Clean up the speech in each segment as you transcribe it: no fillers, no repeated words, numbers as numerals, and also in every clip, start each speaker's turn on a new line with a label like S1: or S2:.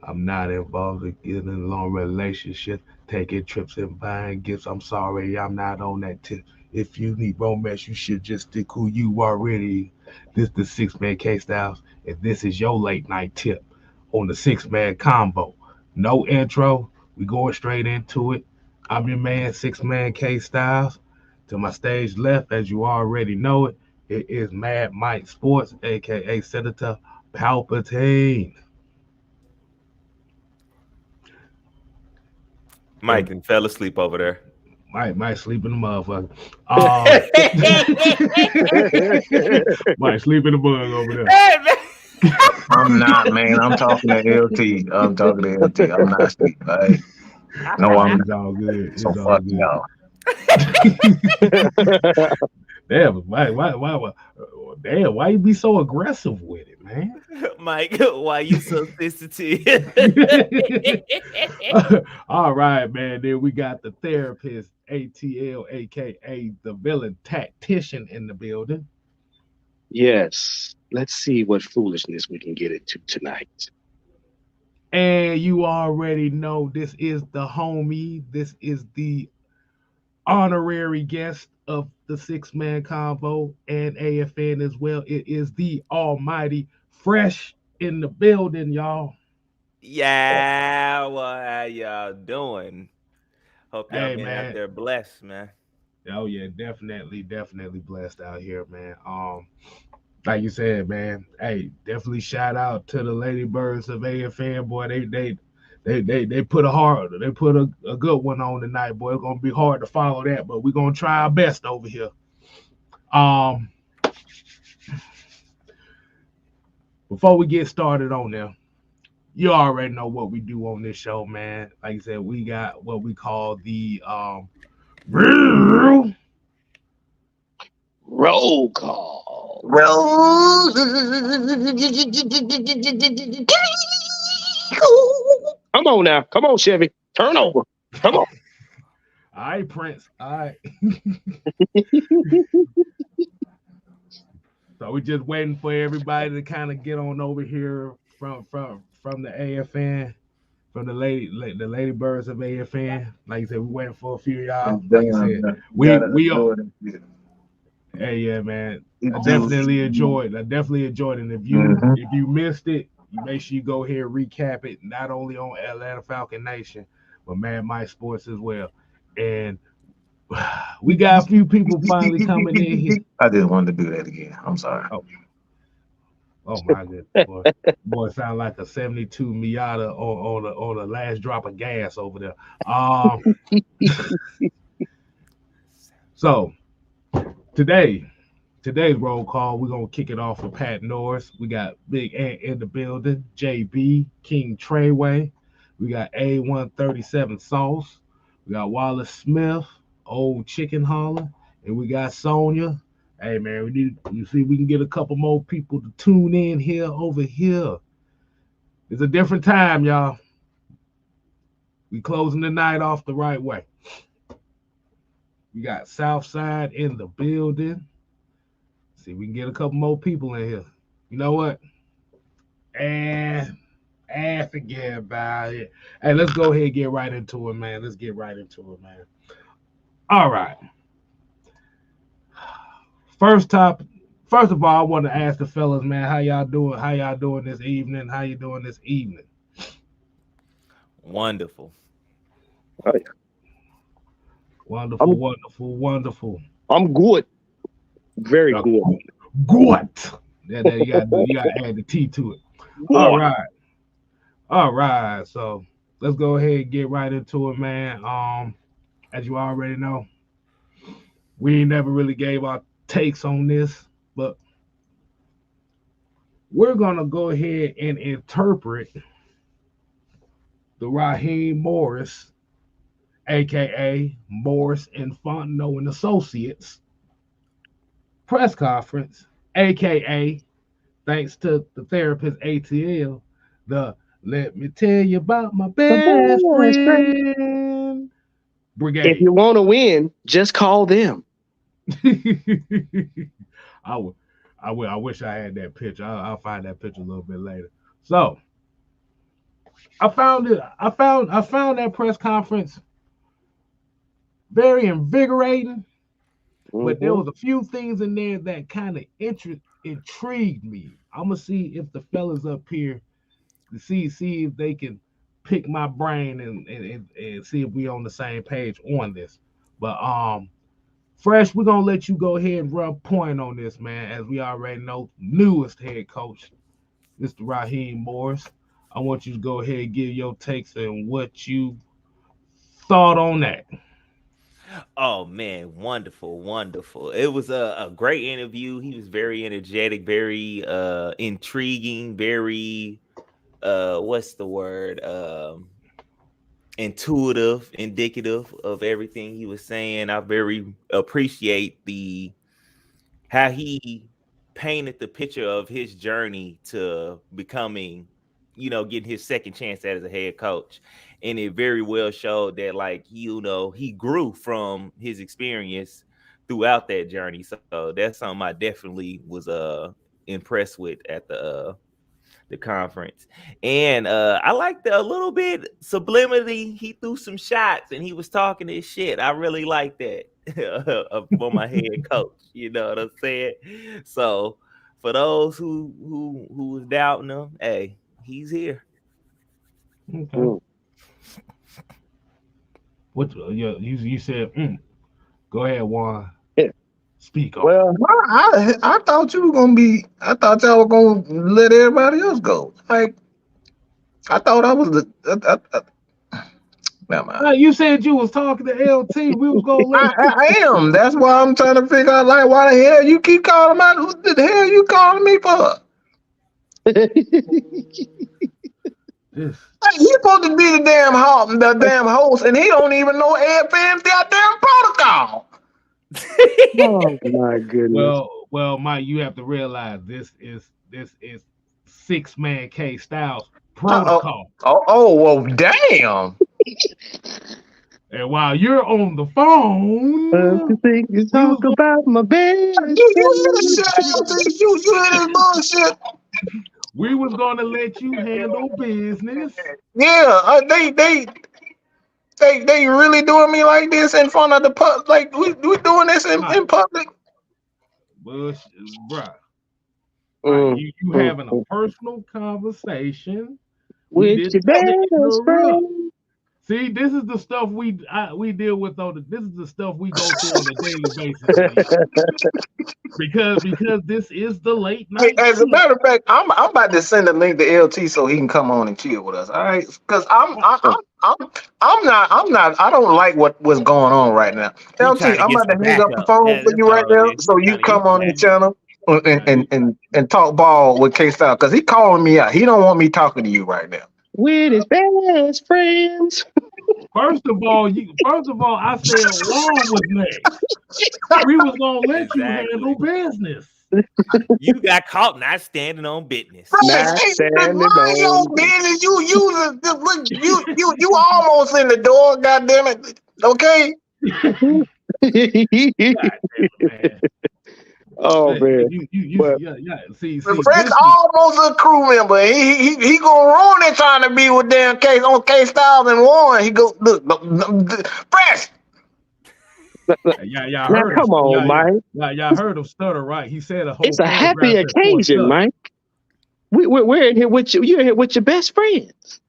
S1: I'm not involved in getting in long relationships, taking trips and buying gifts. I'm sorry, I'm not on that tip. If you need romance, you should just stick who you already. This the six man K Styles, and this is your late night tip on the six man combo. No intro, we going straight into it. I'm your man, six man K Styles. To my stage left, as you already know it, it is Mad Mike Sports, aka Senator Palpatine.
S2: Mike
S1: And
S2: and fell asleep over there.
S1: Might sleep in the motherfucker. Um, might sleep in the bug over there.
S2: Hey, man.
S3: I'm not, man. I'm talking to LT. I'm talking to LT. I'm not sleep. Right? No, I'm
S1: It's
S3: not.
S1: all good.
S3: So
S1: It's all
S3: fuck
S1: good.
S3: y'all.
S1: Damn, damn, why you be so aggressive with it, man?
S2: Mike, why you so sensitive?
S1: All right, man. Then we got the therapist, ATL, aka the villain tactician in the building.
S4: Yes. Let's see what foolishness we can get into tonight.
S1: And you already know this is the homie. This is the honorary guest of the six man convo and AFN as well. It is the almighty fresh in the building, y'all.
S2: Yeah, what how y'all doing? Hope y'all
S1: Hey,
S2: been out
S1: man.
S2: there blessed, man.
S1: Oh yeah, definitely blessed out here, man. Like you said, man. Hey, definitely shout out to the Ladybirds of AFN, boy. They put a good one on tonight, boy. It's gonna be hard to follow that, but we're gonna try our best over here. Um, Before we get started on there, you already know what we do on this show, man. Like I said, we got what we call the real
S4: Roll call.
S3: Well,
S4: Come on now. Come on, Chevy. Turn over. Come on.
S1: all right, Prince. All right. So we're just waiting for everybody to kind of get on over here from the AFN, from the Ladybirds of AFN. Like I said, we waiting for a few of y'all.
S3: I'm
S1: Like I
S3: done,
S1: said,
S3: man. You
S1: we
S3: gotta
S1: we
S3: adore them shit.
S1: hey yeah, man.
S3: It
S1: I
S3: juicy.
S1: definitely enjoyed. I definitely enjoyed it. And
S3: Mm-hmm.
S1: if you missed it, you make sure you go here and recap it, not only on Atlanta Falcon Nation, but Mad Mike Sports as well. And we got a few people finally coming in here.
S3: I just wanted to do that again. I'm sorry.
S1: Oh, oh my goodness, boy. Boy, sound like a 72 Miata on the last drop of gas over there. Um, so today, today's roll call, we're gonna kick it off with Pat Norris. We got Big Ant in the building, JB, King Treyway. We got A137 Sauce. We got Wallace Smith, Old Chicken Holler, and we got Sonia. Hey man, we need you see we can get a couple more people to tune in here over here. It's a different time, y'all. We closing the night off the right way. We got Southside in the building. See, we can get a couple more people in here. You know what? And forget about it. Hey, let's go ahead and get right into it, man. Let's get right into it, man. All right. First top. First of all, I want to ask the fellas, man, how y'all doing? How y'all doing this evening? How you doing this evening?
S2: Wonderful.
S4: Oh, yeah.
S1: Wonderful, wonderful, wonderful.
S4: I'm good. Very good.
S1: Good. Yeah, you got to add the T to it. All
S4: Good.
S1: right. All right. So let's go ahead and get right into it, man. As you already know, we never really gave our takes on this, but we're gonna go ahead and interpret the Raheem Morris, aka Morris and Fontenot and Associates, press conference, aka thanks to the therapist ATL, the let me tell you about my
S4: My
S1: best
S4: best friend.
S1: friend
S4: If
S1: brigade.
S4: you want to win, just call them.
S1: I would, I wish I had that picture. I'll find that picture a little bit later. So, I found it. I found that press conference very invigorating, but there was a few things in there that kind of intrigued me. I'm gonna see if the fellas up here to see if they can pick my brain and see if we on the same page on this. But Fresh, we're gonna let you go ahead and rub point on this, man. As we already know, newest head coach, Mr. Raheem Morris. I want you to go ahead and give your takes and what you thought on that.
S2: Oh man, wonderful, wonderful. It was a great interview. He was very energetic, very intriguing, very what's the word? Intuitive, indicative of everything he was saying. I very appreciate how he painted the picture of his journey to becoming, getting his second chance as a head coach. And it very well showed that, like, he grew from his experience throughout that journey. So that's something I definitely was impressed with at the conference. And I liked a little bit subliminally. He threw some shots and he was talking his shit. I really like that for my head coach. You know what I'm saying? So for those who was doubting him, hey, he's here.
S1: Okay. What you said? Go ahead, Juan.
S4: Yeah.
S1: Speak on.
S3: Well, I thought you were gonna be. I thought y'all were gonna let everybody else go. Like, I thought I was the. Never mind.
S1: You said you was talking to LT. We was gonna let
S3: I am. That's why I'm trying to figure out, like, why the hell you keep calling out? Who the hell you calling me for?
S1: this.
S3: Like, he's supposed to be the damn host, and he don't even know AFN's goddamn protocol.
S4: Oh my goodness.
S1: Well, Mike, you have to realize this is 6-man K Styles protocol.
S3: Oh, well, damn.
S1: And while you're on the phone,
S4: you talk about my bed.
S3: You hear this bullshit.
S1: we was gonna let you handle business.
S3: Yeah, they really doing me like this in front of the pub. Like, we doing this in public.
S1: Bruh. You having a personal conversation
S4: with your best friend.
S1: See, this is the stuff we deal with. This is the stuff we go through on a daily basis. because this is the late night.
S3: Hey, as a matter of fact, I'm about to send a link to LT so he can come on and chill with us. All right, because I'm not. I don't like what's going on right now. LT, I'm about to hang up the phone for you right now, so you come on the channel and talk ball with K Style, because he calling me out. He don't want me talking to you right now.
S4: With his best friends.
S1: First of all, I said Juan was next. We was gonna let you handle business.
S2: You got caught not standing on business.
S3: Not standing on business. You almost in the door. God damn it. Okay.
S4: Oh man!
S1: See,
S3: Fred's almost a crew member. He gonna ruin it trying to be with damn K Styles and Warren. He go look, Fresh.
S1: Y'all
S4: now
S1: heard
S4: come on, Mike.
S1: Y'all heard him stutter, right? He said a whole.
S4: It's a happy occasion, Mike. We're in here with you. You're here with your best friends.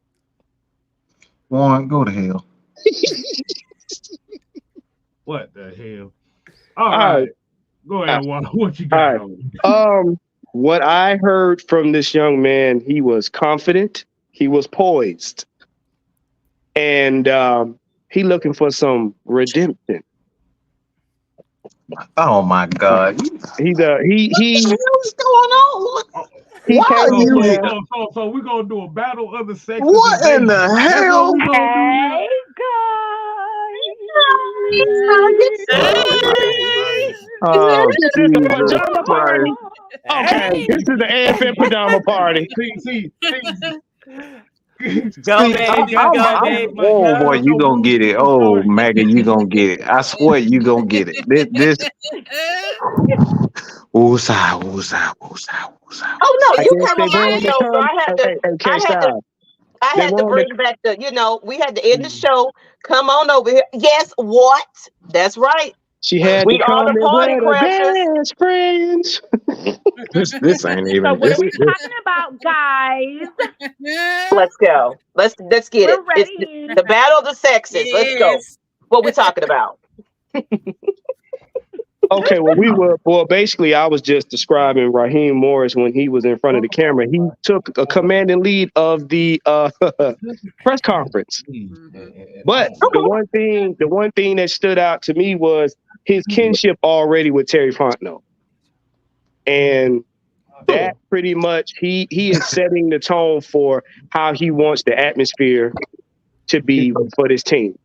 S3: Warren, go to hell.
S1: What the hell? All right. Go ahead, Juan. What you got?
S4: What I heard from this young man, he was confident, he was poised, and he looking for some redemption.
S3: Oh my God!
S4: What's going on?
S1: So we're gonna do a battle of the sexes.
S3: What in the hell?
S4: Oh, pajama party. Okay, this is the AFN pajama party.
S1: See.
S2: Go, baby.
S3: Oh boy, you gonna get it. Oh, Maggie, you gonna get it. I swear you gonna get it. This. Woosah.
S5: Oh no, you came on my show, so I had to. I had to bring back we had to end the show. Come on over here. Yes, what? That's right.
S4: She had
S5: we
S4: to
S5: are
S4: come
S5: the party
S4: and best friends.
S3: This ain't even.
S6: So what are we talking about, guys?
S5: Let's go. Let's get
S6: We're
S5: it.
S6: ready.
S5: It's the battle of the sexes.
S7: Yes.
S5: Let's go. What we talking about?
S4: Okay, well, basically, I was just describing Raheem Morris when he was in front of the camera. He took a commanding lead of the press conference. But the one thing that stood out to me was his kinship already with Terry Fontenot. And that pretty much, he is setting the tone for how he wants the atmosphere to be for this team.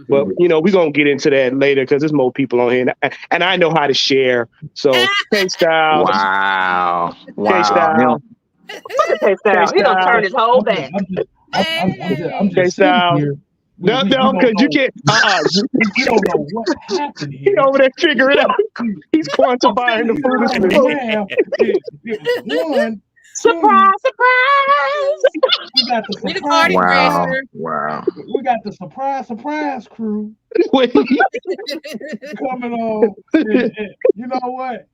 S4: But, we're going to get into that later because there's more people on here. And I know how to share. So, K-Style.
S3: Wow.
S5: Look
S4: K-Style.
S5: at K-Style. He done turned his whole back.
S1: I'm just
S4: K-Style.
S1: here.
S4: No, because you can't.
S1: We don't know what happened here.
S4: He over there figuring it out. He's quantifying the food.
S1: One.
S5: Surprise!
S1: We got the
S7: We the
S1: surprise.
S7: party
S3: Wow.
S7: crasher.
S3: Wow.
S1: We got the surprise crew coming on. And you know what?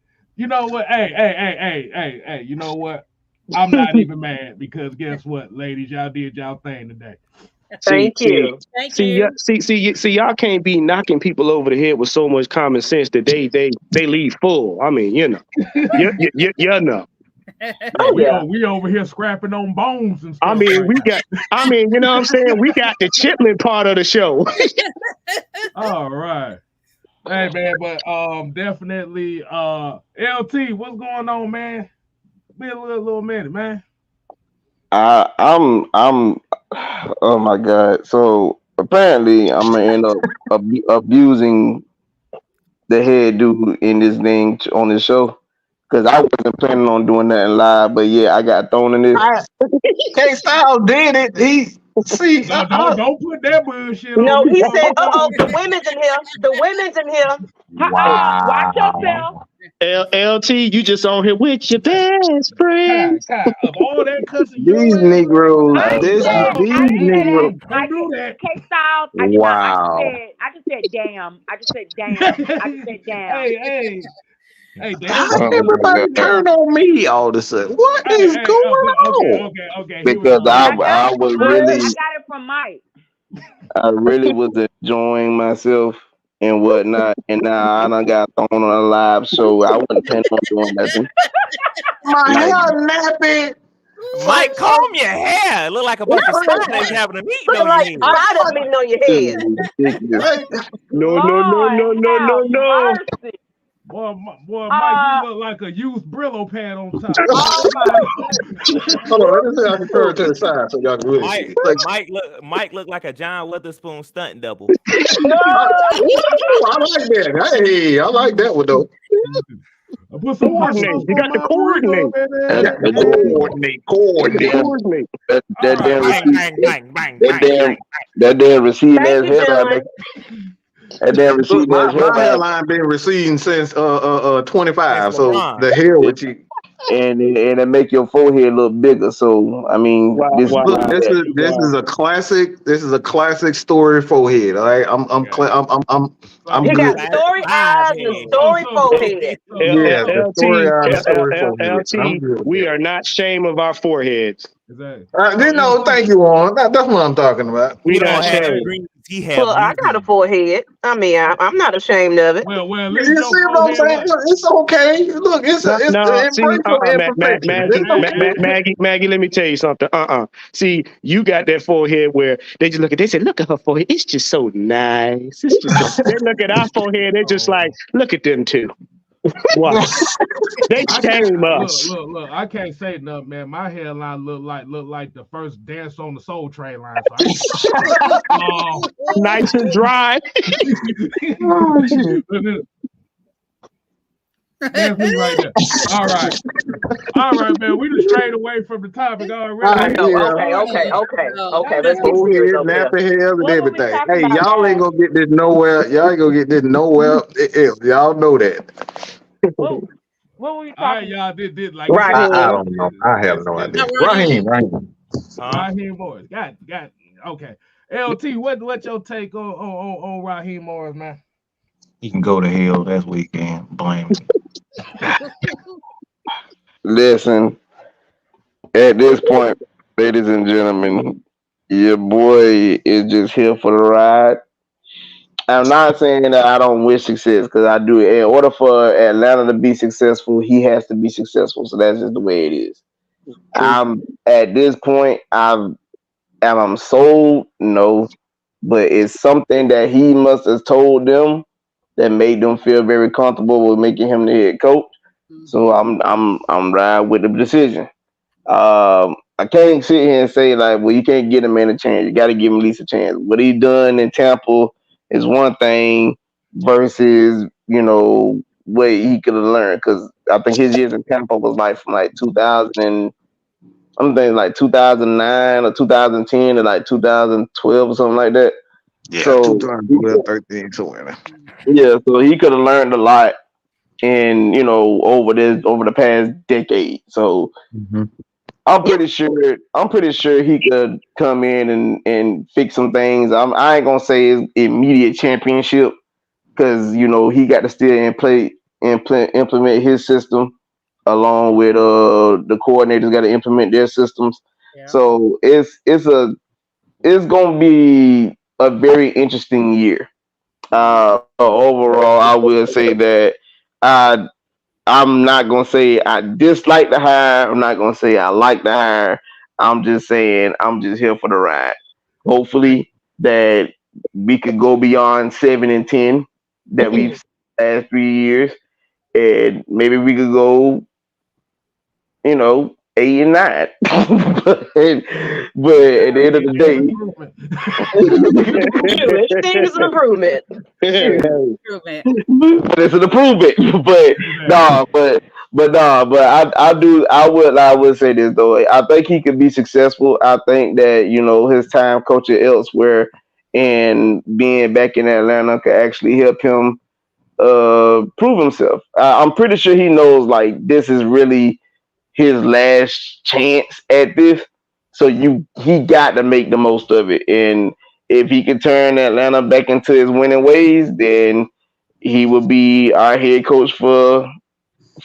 S1: Hey, you know what? I'm not even mad because guess what, ladies? Y'all did y'all thing today.
S5: Thank you.
S7: Thank you.
S4: See, y'all can't be knocking people over the head with so much common sense that they leave full. I mean, you know.
S5: Oh, yeah.
S1: We over here scrapping on bones and stuff.
S4: I mean, you know what I'm saying? We got the Chitlin part of the show.
S1: All right. Hey man, but definitely LT, what's going on, man? Been a little minute, man.
S8: I'm oh my God. So apparently I'm gonna end up abusing the head dude in this thing on this show. Because I wasn't planning on doing that live, but yeah, I got thrown in this.
S3: K-Style did it.
S1: Don't put that bullshit on.
S5: No, he said, the women's in here. The women's in here.
S3: Wow.
S6: Watch yourself.
S4: LT, you just on here with your best friends.
S1: God, of all that cussing,
S3: These Negroes.
S6: I
S3: These Negroes.
S1: Don't do that.
S6: K-Style.
S3: Wow.
S6: I just said damn.
S1: Hey,
S3: How everybody turn on me all of a sudden? What is going on?
S1: Okay.
S8: Because I was really,
S6: I got it from Mike.
S8: I really was enjoying myself and whatnot, and now I done got thrown on a live show. I wasn't planning on doing nothing.
S3: My hair nappy.
S2: Mike, comb your hair. It look like a bunch of Sundays having a meeting
S5: Look
S2: on
S5: like
S2: your
S5: a lot of meeting on your head.
S4: No.
S6: Mercy.
S1: Boy, Mike, you look like a used Brillo pad on top.
S3: Hold on, let me see. I can turn to the side so y'all can really see.
S2: Mike look like a John Witherspoon stunt double.
S3: I like that. Hey, I like that one though.
S1: Put some
S4: Coordinate. You got to coordinate.
S8: Coordinate. That damn receding ass hairline. That damn receding
S3: My
S8: ass hairline.
S3: hairline been receding since 25. So the hell with you.
S8: And it make your forehead look bigger. So I mean, this
S3: is a classic. This is a classic story forehead. All right, I'm
S5: You
S3: good.
S5: got story eyes and story forehead.
S3: Yeah, the story eyes, story forehead. I'm good with
S4: we
S3: that.
S4: are not ashamed of our foreheads.
S3: Thank you, Warren. That's what I'm talking about.
S4: We
S2: don't
S4: not
S2: have
S4: ashamed.
S2: green. He
S5: Well, I got a forehead. I mean, I'm not ashamed of it.
S1: Well,
S3: You see what I'm saying? It's okay. Look, it's
S4: Maggie, let me tell you something. See, you got that forehead where they just look at her forehead. It's just so nice. It's just they look at our forehead. They're just like, look at them two. What? They came us.
S1: Look, I can't say nothing, man. My hairline look like the first Dance on the Soul Train line. So
S4: nice and dry.
S1: That's me right there. All right, man. We just strayed away from the topic already.
S5: Okay. Let's get serious over here.
S3: nappy hair and everything. Hey, y'all ain't gonna get this nowhere. Y'all ain't gonna get this nowhere. Y'all know that.
S6: What were we
S1: All right,
S6: talking
S1: y'all did like
S3: I don't know. I have no idea. Raheem.
S1: Raheem Morris. Got okay. LT, what's your take on Raheem Morris, man?
S3: He can go to hell. That's weekend. Blame me.
S8: Listen, at this point, ladies and gentlemen, your boy is just here for the ride. I'm not saying that I don't wish success because I do. In order for Atlanta to be successful, he has to be successful. So that's just the way it is. I'm at this point. I'm sold. No, but it's something that he must have told them that made them feel very comfortable with making him the head coach. So I'm riding with the decision. I can't sit here and say like, well, you can't get a man a chance. You got to give him at least a chance. What he done in Tampa is one thing versus what he could have learned. Because I think his years in Tampa was like from like 2000 and I'm thinking like 2009 or 2010 to like 2012 or something like that.
S3: Yeah,
S8: So
S3: 2012, 13, somewhere.
S8: yeah, so he could have learned a lot in over the past decade. So I'm pretty sure he could come in and fix some things. I ain't gonna say it's immediate championship because he got to still implement his system along with the coordinators got to implement their systems.
S7: Yeah.
S8: So it's gonna be a very interesting year. Overall, I will say that I'm not gonna say I dislike the hire. I'm not gonna say I like the hire. I'm just saying I'm just here for the ride. Hopefully that we could go beyond 7-10 that we've seen the last 3 years, and maybe we could go, 8-9. but at the end of the day,
S5: Things improvement.
S8: but it's an improvement. I would say this though. I think he could be successful. I think that his time coaching elsewhere and being back in Atlanta could actually help him prove himself. I'm pretty sure he knows like this is really his last chance at this. So he got to make the most of it. And if he can turn Atlanta back into his winning ways, then he will be our head coach for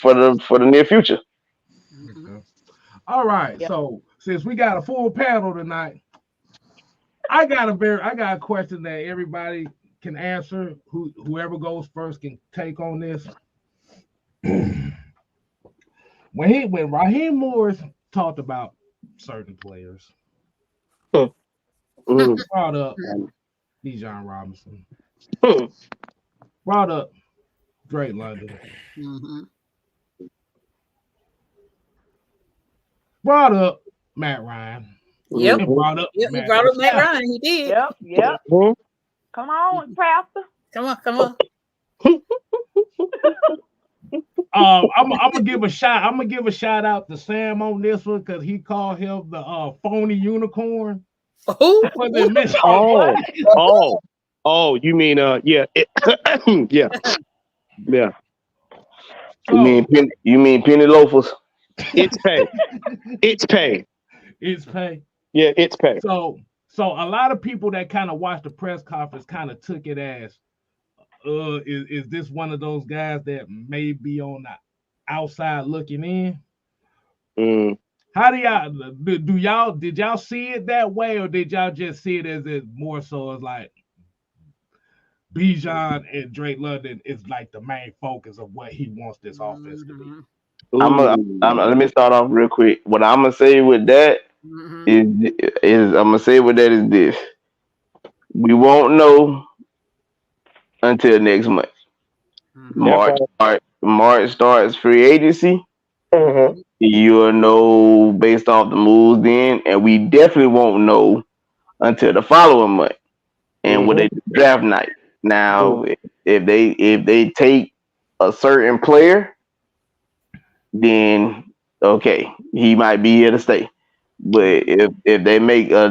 S8: the near future.
S1: All right. Yep. So since we got a full panel tonight, I got a question that everybody can answer. Whoever goes first can take on this. When Raheem Morris talked about certain players, brought up Bijan Robinson, brought up Drake London, brought up Matt Ryan.
S7: Yep.
S1: Brought up
S7: Matt Ryan. He did.
S6: Yep. Come on, Pastor.
S7: Come on.
S1: I'm gonna give a shout out to Sam on this one because he called him the phony unicorn.
S4: You mean yeah. Yeah.
S8: You mean penny loafers?
S4: It's pay.
S1: It's pay.
S4: Yeah, it's pay.
S1: So a lot of people that kind of watched the press conference kind of took it as is this one of those guys that may be on the outside looking in? How did y'all see it that way, or did y'all just see it as it more so as like Bijan and Drake London is like the main focus of what he wants this offense to be?
S8: Let me start off real quick. What I'm gonna say with that is this: we won't know until next month. March starts free agency. You'll know based off the moves then, and we definitely won't know until the following month. And when they draft night. Now, if they take a certain player, then okay, he might be here to stay. But if they make a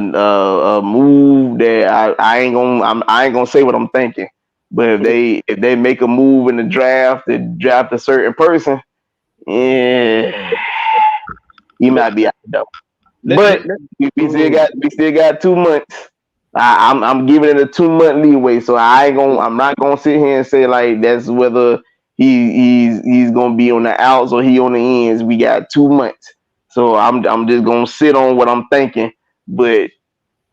S8: move that I ain't gonna say what I'm thinking. But if they make a move in the draft to draft a certain person, he might be out the door. But we still got 2 months. I'm giving it a 2 month leeway, so I'm not gonna sit here and say like that's whether he's gonna be on the outs or he on the ends. We got 2 months, so I'm just gonna sit on what I'm thinking. But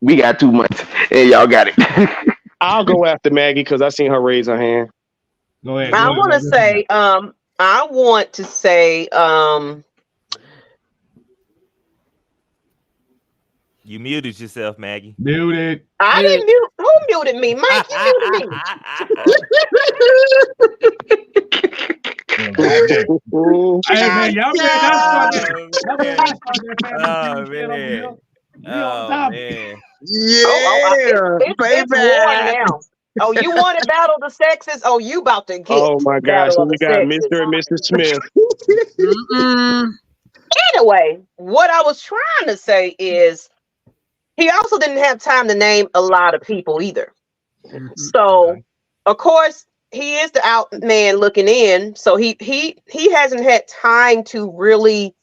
S8: we got 2 months, and y'all got it.
S4: I'll go after Maggie because I seen her raise her hand.
S1: Go ahead.
S5: I want to say,
S2: You muted yourself, Maggie.
S1: Muted.
S5: I didn't mute. Who muted me? Mike, you muted me.
S1: Hey man, y'all man, that's funny.
S5: It's war now. Oh, you want to battle the sexes? Oh, you about to get.
S4: Oh my gosh, so we got Mr. and Mrs. Smith.
S5: Anyway, what I was trying to say is he also didn't have time to name a lot of people either. So, of course, he is the out man looking in. So he hasn't had time to really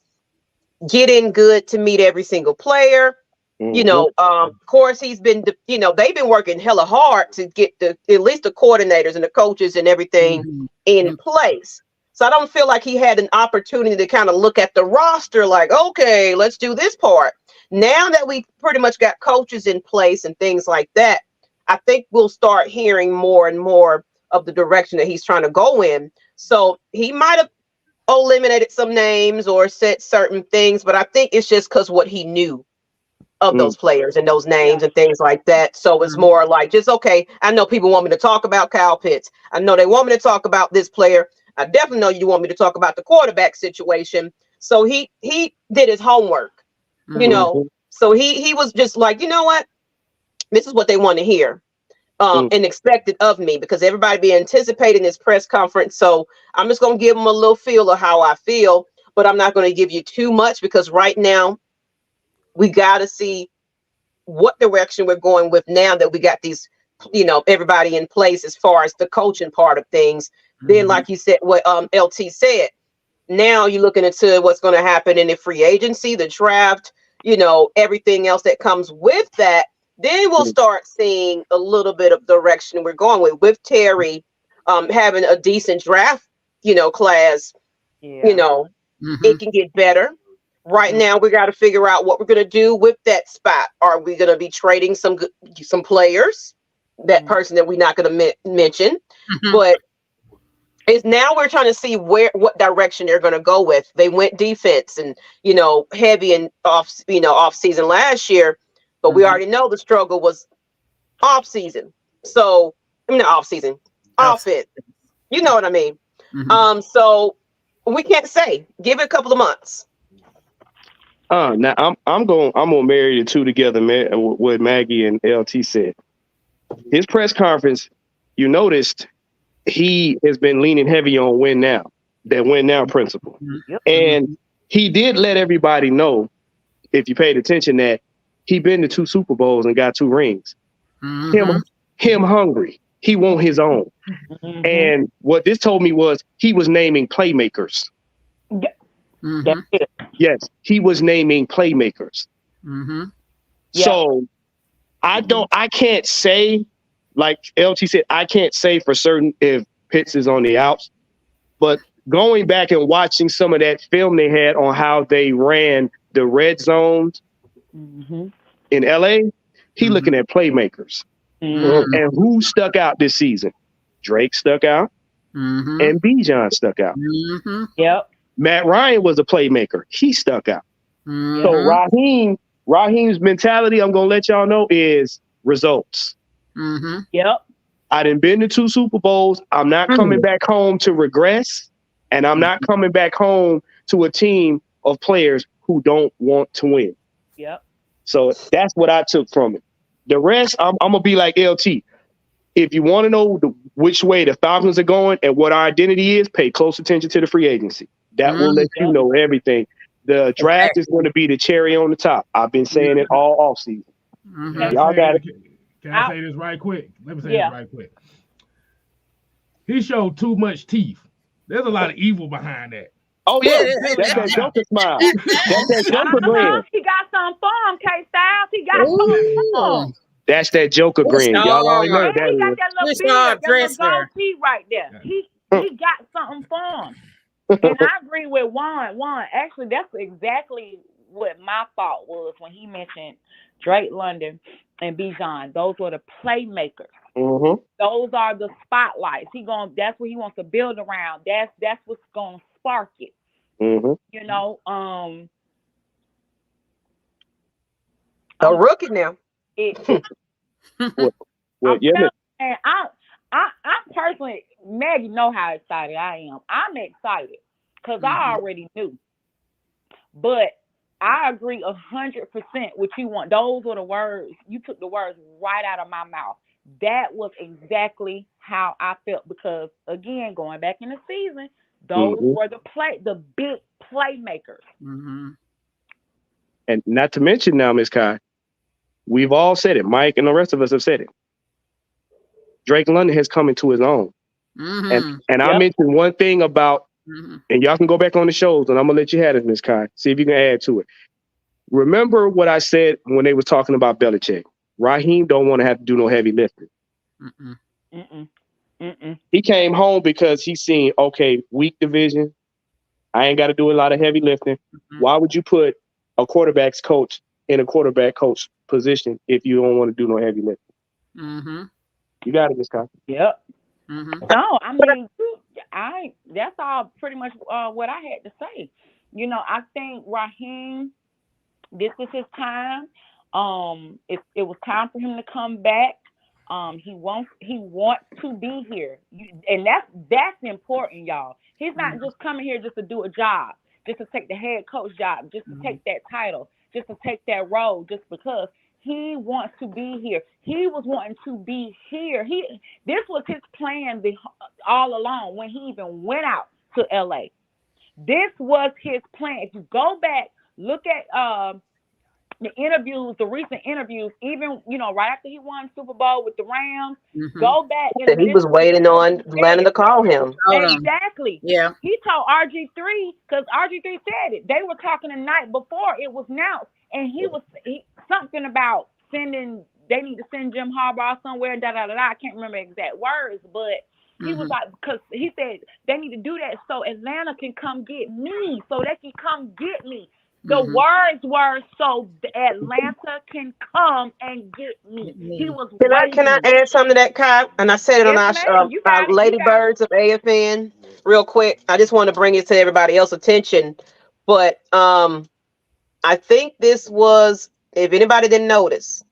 S5: get in good to meet every single player. You know, of course, he's been, they've been working hella hard to get at least the coordinators and the coaches and everything in place. So I don't feel like he had an opportunity to kind of look at the roster like, okay, let's do this part. Now that we pretty much got coaches in place and things like that, I think we'll start hearing more and more of the direction that he's trying to go in. So he might have eliminated some names or said certain things, but I think it's just because what he knew of those players and those names and things like that. So it's more like just, okay, I know people want me to talk about Kyle Pitts. I know they want me to talk about this player. I definitely know you want me to talk about the quarterback situation. So he did his homework, so he was just like, you know what? This is what they want to hear and expected of me, because everybody be anticipating this press conference. So I'm just going to give them a little feel of how I feel, but I'm not going to give you too much, because right now we got to see what direction we're going with now that we got these, everybody in place as far as the coaching part of things. Then, like you said, what LT said, now you're looking into what's going to happen in the free agency, the draft, everything else that comes with that. Then we'll start seeing a little bit of direction we're going with Terry having a decent draft, class, it can get better. Right now, we got to figure out what we're going to do with that spot. Are we going to be trading some players? That person that we're not going to mention, but it's now we're trying to see what direction they're going to go with. They went defense and heavy and off season last year, but we already know the struggle was off season. So off season, offense. You know what I mean? So we can't say. Give it a couple of months.
S4: Now I'm gonna marry the two together, man. What Maggie and LT said. His press conference, you noticed he has been leaning heavy on win now, that win now principle. And he did let everybody know, if you paid attention, that he been to 2 Super Bowls and got 2 rings. Him hungry. He want his own. And what this told me was he was naming playmakers. Yes, he was naming playmakers. So I can't say, like LT said, I can't say for certain if Pitts is on the outs, but going back and watching some of that film they had on how they ran the red zones in LA, he looking at playmakers. And who stuck out this season? Drake stuck out and Bijan stuck out. Matt Ryan was a playmaker. He stuck out. So Raheem's mentality, I'm going to let y'all know, is results. I done been to 2 Super Bowls. I'm not coming back home to regress, and I'm not coming back home to a team of players who don't want to win. So that's what I took from it. The rest, I'm going to be like LT. If you want to know which way the Falcons are going and what our identity is, pay close attention to the free agency. That will let you know everything. The draft is going to be the cherry on the top. I've been saying it all offseason. Y'all got it.
S1: Can I say this right quick? Let me say this right quick. He showed too much teeth. There's a lot of evil behind that.
S4: Oh yeah, that's that Joker smile. That's that Joker grin.
S6: He got some for him, K-Styles. He got some for him.
S4: That's that Joker grin. Y'all already know
S6: And
S4: that.
S6: he got that little beard, that little goatee right there. He got something for him. And I agree with Juan. Actually, that's exactly what my thought was when he mentioned Drake London and Bijan. Those were the playmakers.
S4: Mm-hmm.
S6: Those are the spotlights. That's what he wants to build around. That's what's gonna spark it.
S4: Mm-hmm.
S6: You know,
S5: a rookie now.
S6: And I personally, Maggie, know how excited I am. I'm excited because I already knew. But I agree 100% with you. Those were the words. You took the words right out of my mouth. That was exactly how I felt because, again, going back in the season, those were the big playmakers.
S7: Mm-hmm.
S4: And not to mention now, Ms. Kai, we've all said it. Mike and the rest of us have said it. Drake London has come into his own.
S7: Mm-hmm.
S4: And I mentioned one thing about, and y'all can go back on the shows, and I'm going to let you have it, Ms. Kai. See if you can add to it. Remember what I said when they was talking about Belichick. Raheem don't want to have to do no heavy lifting. He came home because he's seen, okay, weak division. I ain't got to do a lot of heavy lifting. Why would you put a quarterback's coach in a quarterback coach position if you don't want to do no heavy lifting? You got it, Ms. Kai.
S6: Yep. No, I mean, that's all pretty much what I had to say. You know, I think Raheem, this was his time. It was time for him to come back. He wants to be here, and that's important, y'all. He's not just coming here just to do a job, just to take the head coach job, just to take that title, just to take that role, just because he wants to be here. He was wanting to be here. This was his plan all along when he even went out to LA. This was his plan. If you go back, look at the interviews, the recent interviews, even, right after he won Super Bowl with the Rams, go back.
S5: And he was waiting on Atlanta to call him.
S6: Exactly.
S7: Yeah.
S6: He told RG3, because RG3 said it. They were talking the night before it was announced, and he was something about they need to send Jim Harbaugh somewhere, I can't remember exact words, but he was like, because he said they need to do that so Atlanta can come get me, so they can come get me. The words were so Atlanta can come and get me. He was
S5: Can I add something to that, Kai? And I said it on our Lady Birds of AFN real quick. I just want to bring it to everybody else's attention. But I think this was, if anybody didn't notice,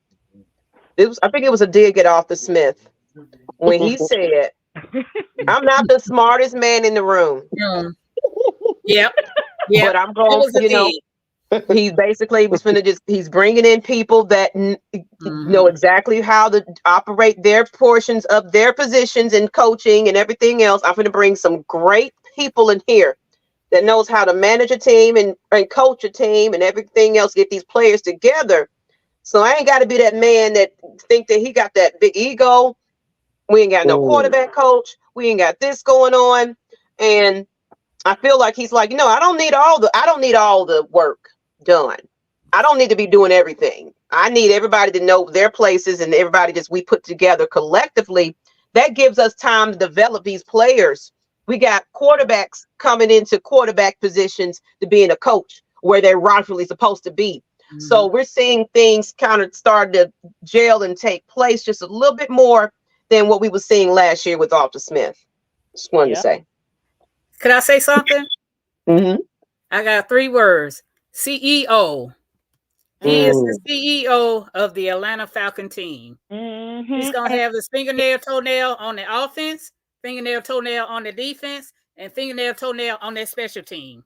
S5: I think it was a dig at Arthur Smith when he said, I'm not the smartest man in the room.
S7: Yep.
S5: But I'm going, he basically was he's bringing in people that know exactly how to operate their portions of their positions in coaching and everything else. I'm going to bring some great people in here that knows how to manage a team and coach a team and everything else, get these players together. So I ain't got to be that man that think that he got that big ego. We ain't got no quarterback coach. We ain't got this going on. And I feel like he's like, I don't need all the work done. I don't need to be doing everything. I need everybody to know their places, and everybody we put together collectively. That gives us time to develop these players. We got quarterbacks coming into quarterback positions to being a coach where they're rightfully supposed to be. So we're seeing things kind of start to gel and take place just a little bit more than what we were seeing last year with Arthur Smith. Just wanted to say.
S7: Could I say something?
S5: I
S7: got 3 words. CEO. He is the CEO of the Atlanta Falcon team. He's going to have his fingernail, toenail on the offense, fingernail, toenail on the defense, and fingernail, toenail on their special team.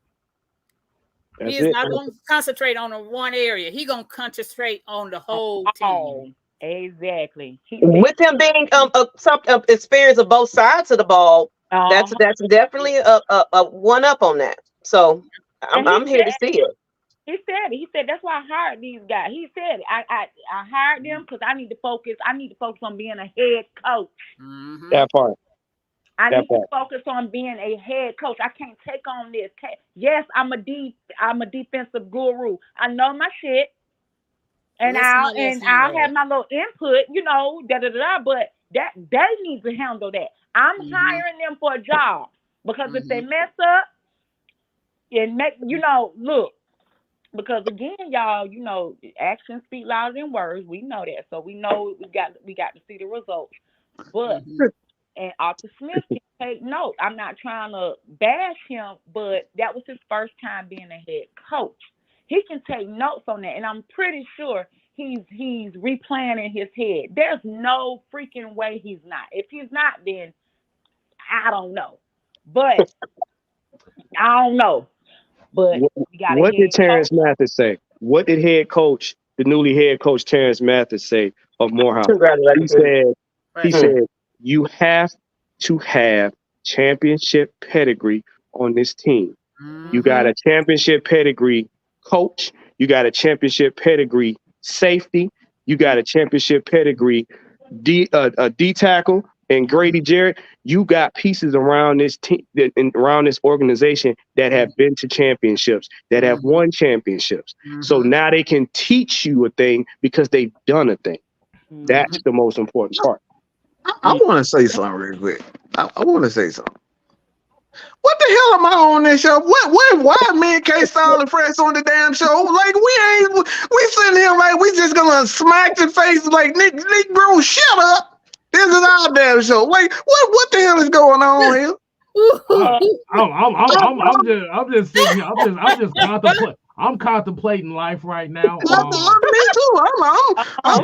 S7: He is not going to concentrate on one area. He's going to concentrate on the whole team.
S6: Exactly.
S5: With him being some experience of both sides of the ball, that's definitely a one up on that. So I'm here to see it.
S6: He said it. He said that's why I hired these guys. He said it. I hired them because I need to focus. I need to focus on being a head coach.
S4: That part.
S6: I need to focus on being a head coach. I can't take on this. Yes, I'm a defensive guru. I know my shit, and I'll have my little input, but that they need to handle that. I'm hiring them for a job because if they mess up and look, because again, y'all, actions speak louder than words. We know that, so we know we got to see the results. But and Arthur Smith can take note. I'm not trying to bash him, but that was his first time being a head coach. He can take notes on that, and I'm pretty sure he's replanning his head. There's no freaking way he's not. If he's not, then I don't know. But I don't know. But
S4: what did Terrence Mathis say? What did the newly head coach Terrence Mathis say of Morehouse? He said, you have to have championship pedigree on this team. You got a championship pedigree coach. You got a championship pedigree safety. You got a championship pedigree D tackle and Grady Jarrett. You got pieces around this team, around this organization that have been to championships, that have won championships. So now they can teach you a thing because they've done a thing. That's the most important part.
S3: I want to say something real quick. I want to say something. What the hell am I on this show? Why me and K Style and Fresh on the damn show? Like we sitting here like we just gonna smack the face like Nick bro, shut up. This is our damn show. Like what the hell is going on here?
S1: I'm just sitting here. I'm just contemplating. I'm contemplating life right now.
S3: Me too. I'm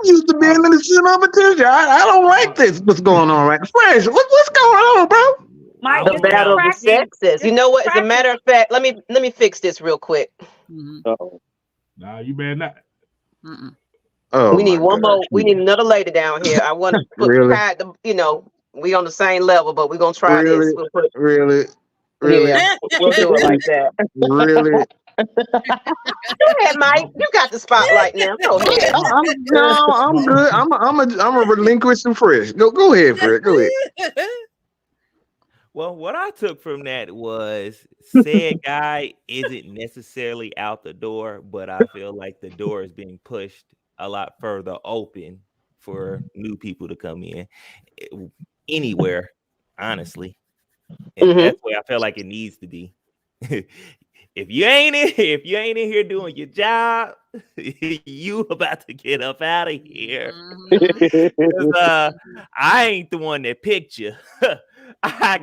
S3: used to being in the center of attention. I don't like this. What's going on right now? Fresh, what's going on, bro?
S5: The battle of the sexes. You know what? As a matter of fact, let me fix this real quick.
S1: Nah, you better not.
S3: Oh,
S5: we need one more. We need another lady down here. I want to put we on the same level, but we're gonna try this. We'll put
S3: really.
S5: Yeah, we'll do it like that.
S3: Really?
S5: Go ahead, Mike. You got the spotlight now. Go ahead.
S3: I'm good. I'm a relinquishing Fresh. Go ahead, Fred. Go ahead.
S2: Well, what I took from that was said guy isn't necessarily out the door, but I feel like the door is being pushed a lot further open for new people to come in anywhere, honestly. And that's where I feel like it needs to be. If you ain't in here doing your job, you about to get up out of here. I ain't the one that picked you. I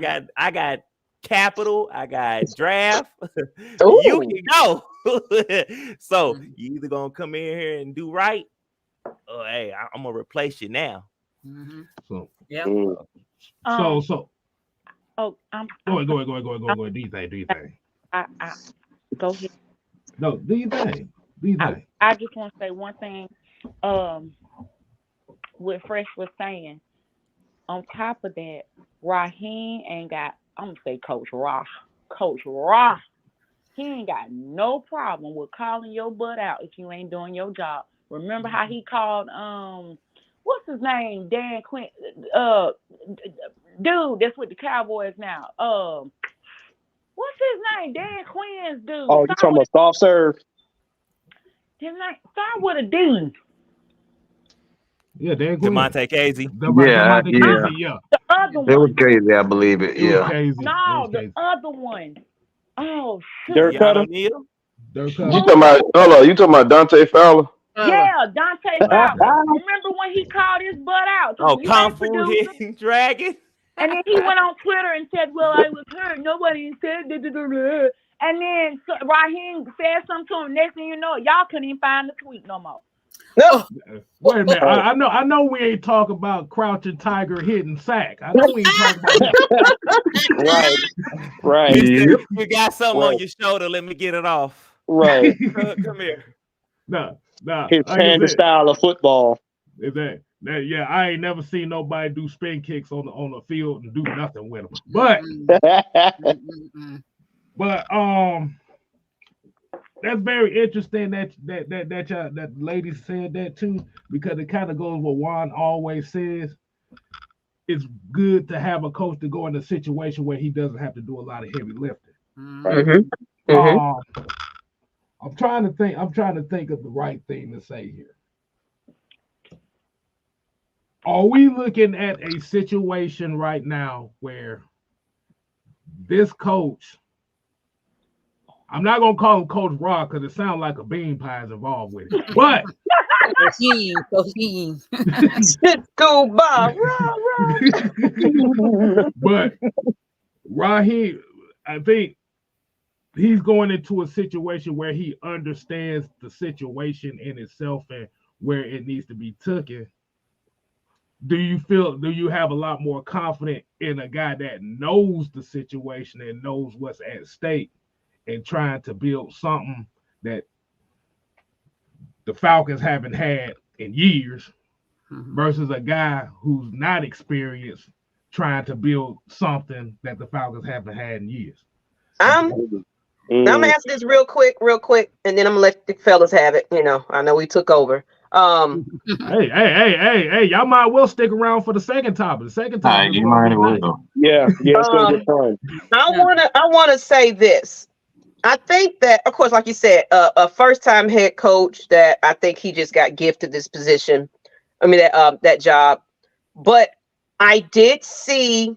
S2: got capital. I got draft. You can go. So you either gonna come in here and do right, or hey, I'm gonna replace you now.
S1: So
S7: yeah.
S1: So.
S6: Oh,
S1: Go ahead. Do you think?
S6: Go ahead.
S1: No, do you think?
S6: I just want to say one thing. What Fresh was saying. On top of that, Raheem ain't got. I'm gonna say Coach Ross. He ain't got no problem with calling your butt out if you ain't doing your job. Remember how he called what's his name? Dan Quinn, dude that's with the Cowboys now. What's his name? Dan Quinn's dude.
S4: Oh, you talking about soft serve?
S6: His name start with a D.
S1: Yeah, Dan Quinn.
S2: Demonte Casey.
S3: Yeah.
S6: The other one.
S3: It was Casey, I believe it. Yeah.
S6: No, the other one. Oh shit.
S4: Dirk Cutter.
S2: Neal.
S8: You talking about Dante Fowler?
S6: Yeah, Dante Fowler. Remember when he called his butt out?
S2: Oh, Kung Fu Hidden Dragon.
S6: And then he went on Twitter and said, well, I was hurt. Nobody said that. And then Raheem said something to him. Next thing you know, y'all couldn't even find the tweet no more.
S5: No.
S1: Wait a minute. I know we ain't talking about Crouching Tiger, Hidden Sack. I know we ain't talking about
S4: that. Right.
S2: You got something on your shoulder. Let me get it off.
S4: Right.
S2: Come here.
S1: No.
S4: His panda style of football.
S1: Is that yeah, I ain't never seen nobody do spin kicks on the field and do nothing with them. But that's very interesting that lady said that too, because it kind of goes what Juan always says. it's good to have a coach to go in a situation where he doesn't have to do a lot of heavy lifting. I'm trying to think of the right thing to say here. Are we looking at a situation right now where this coach, I'm not gonna call him Coach Rock because it sounds like a bean pie is involved with it, but
S7: Raheem.
S5: Go by.
S1: But Raheem, I think he's going into a situation where he understands the situation in itself and where it needs to be taken. Do you have a lot more confidence in a guy that knows the situation and knows what's at stake and trying to build something that the Falcons haven't had in years versus a guy who's not experienced trying to build something that the Falcons haven't had in years?
S5: I'm gonna answer this real quick, and then I'm gonna let the fellas have it. I know we took over.
S1: Hey, y'all might well stick around for the second topic. The second topic.
S4: You might as well. Yeah, it's gonna get fun.
S5: I wanna say this. I think that, of course, like you said, a first-time head coach that I think he just got gifted this position. I mean that job, but I did see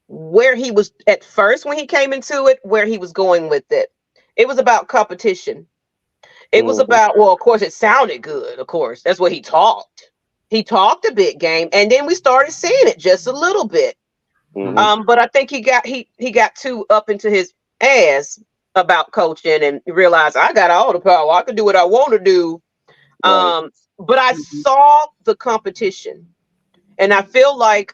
S5: where he was at first when he came into it, where he was going with it. It was about competition. It was about, well, of course, it sounded good. Of course, that's what he talked. He talked a big game, and then we started seeing it just a little bit. But I think he got too up into his ass about coaching and realized I got all the power. I can do what I want to do. Right. But I saw the competition, and I feel like,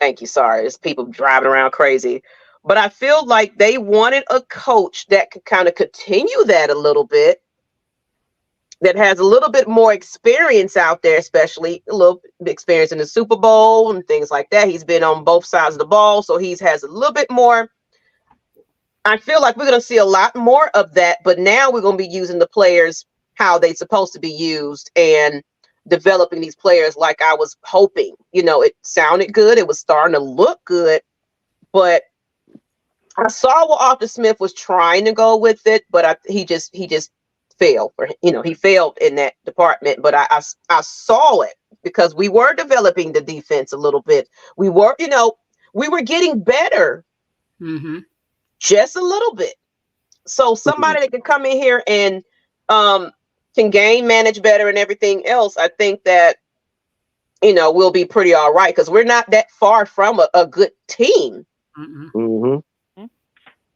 S5: thank you. Sorry, there's people driving around crazy. But I feel like they wanted a coach that could kind of continue that a little bit, that has a little bit more experience out there, especially a little experience in the Super Bowl and things like that. He's been on both sides of the ball, so he has a little bit more. I feel like we're going to see a lot more of that, but now we're going to be using the players how they're supposed to be used and developing these players like I was hoping. It sounded good. It was starting to look good, but I saw what Arthur Smith was trying to go with it, but he just failed. He failed in that department. But I saw it because we were developing the defense a little bit. We were getting better, just a little bit. So somebody that can come in here and can game manage better and everything else, I think that we'll be pretty all right because we're not that far from a good team.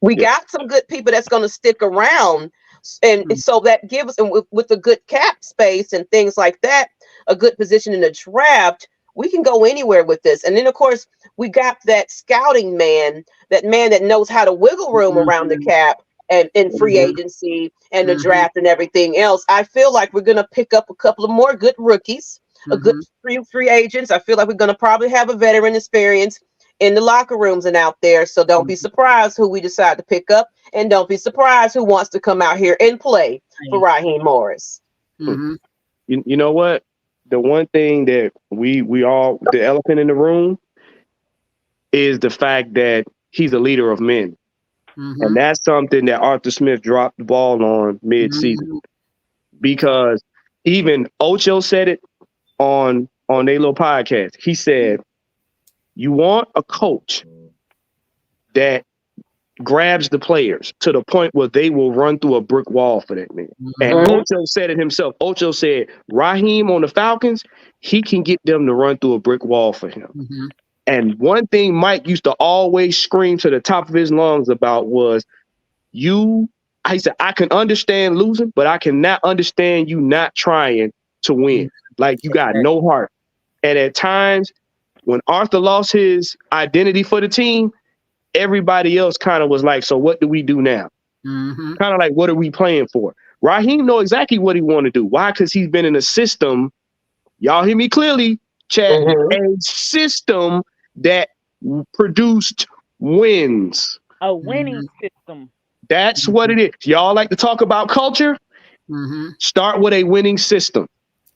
S5: We got some good people that's going to stick around. And so that gives us, and with a good cap space and things like that, a good position in the draft, we can go anywhere with this. And then, of course, we got that scouting man that knows how to wiggle room around the cap and in free agency and the draft and everything else. I feel like we're going to pick up a couple of more good rookies, a good free agents. I feel like we're going to probably have a veteran experience in the locker rooms and out there. So don't be surprised who we decide to pick up, and don't be surprised who wants to come out here and play for Raheem Morris.
S4: You know what? The one thing that we all, the elephant in the room, is the fact that he's a leader of men. And that's something that Arthur Smith dropped the ball on mid-season. Because even Ocho said it on their little podcast. He said, you want a coach that grabs the players to the point where they will run through a brick wall for that man. And Ocho said it himself. Ocho said, Raheem on the Falcons, he can get them to run through a brick wall for him. And one thing Mike used to always scream to the top of his lungs about was, he said, I can understand losing, but I cannot understand you not trying to win. Like, you got no heart. And at times, when Arthur lost his identity for the team, everybody else kind of was like, so what do we do now? Kind of like, what are we playing for? Raheem know exactly what he want to do. Why? Because he's been in a system. Y'all hear me clearly, Chad. A system that produced wins.
S6: A winning system.
S4: That's what it is. Y'all like to talk about culture? Start with a winning system.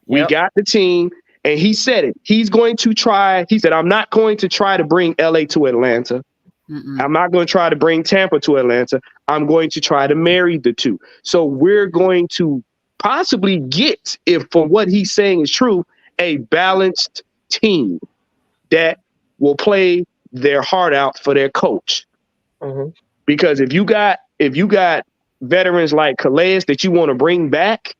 S4: We got the team. And he said it. He's going to try. He said, I'm not going to try to bring LA to Atlanta. I'm not going to try to bring Tampa to Atlanta. I'm going to try to marry the two. So we're going to possibly get, if for what he's saying is true, a balanced team that will play their heart out for their coach. Because if you got veterans like Calais that you want to bring back,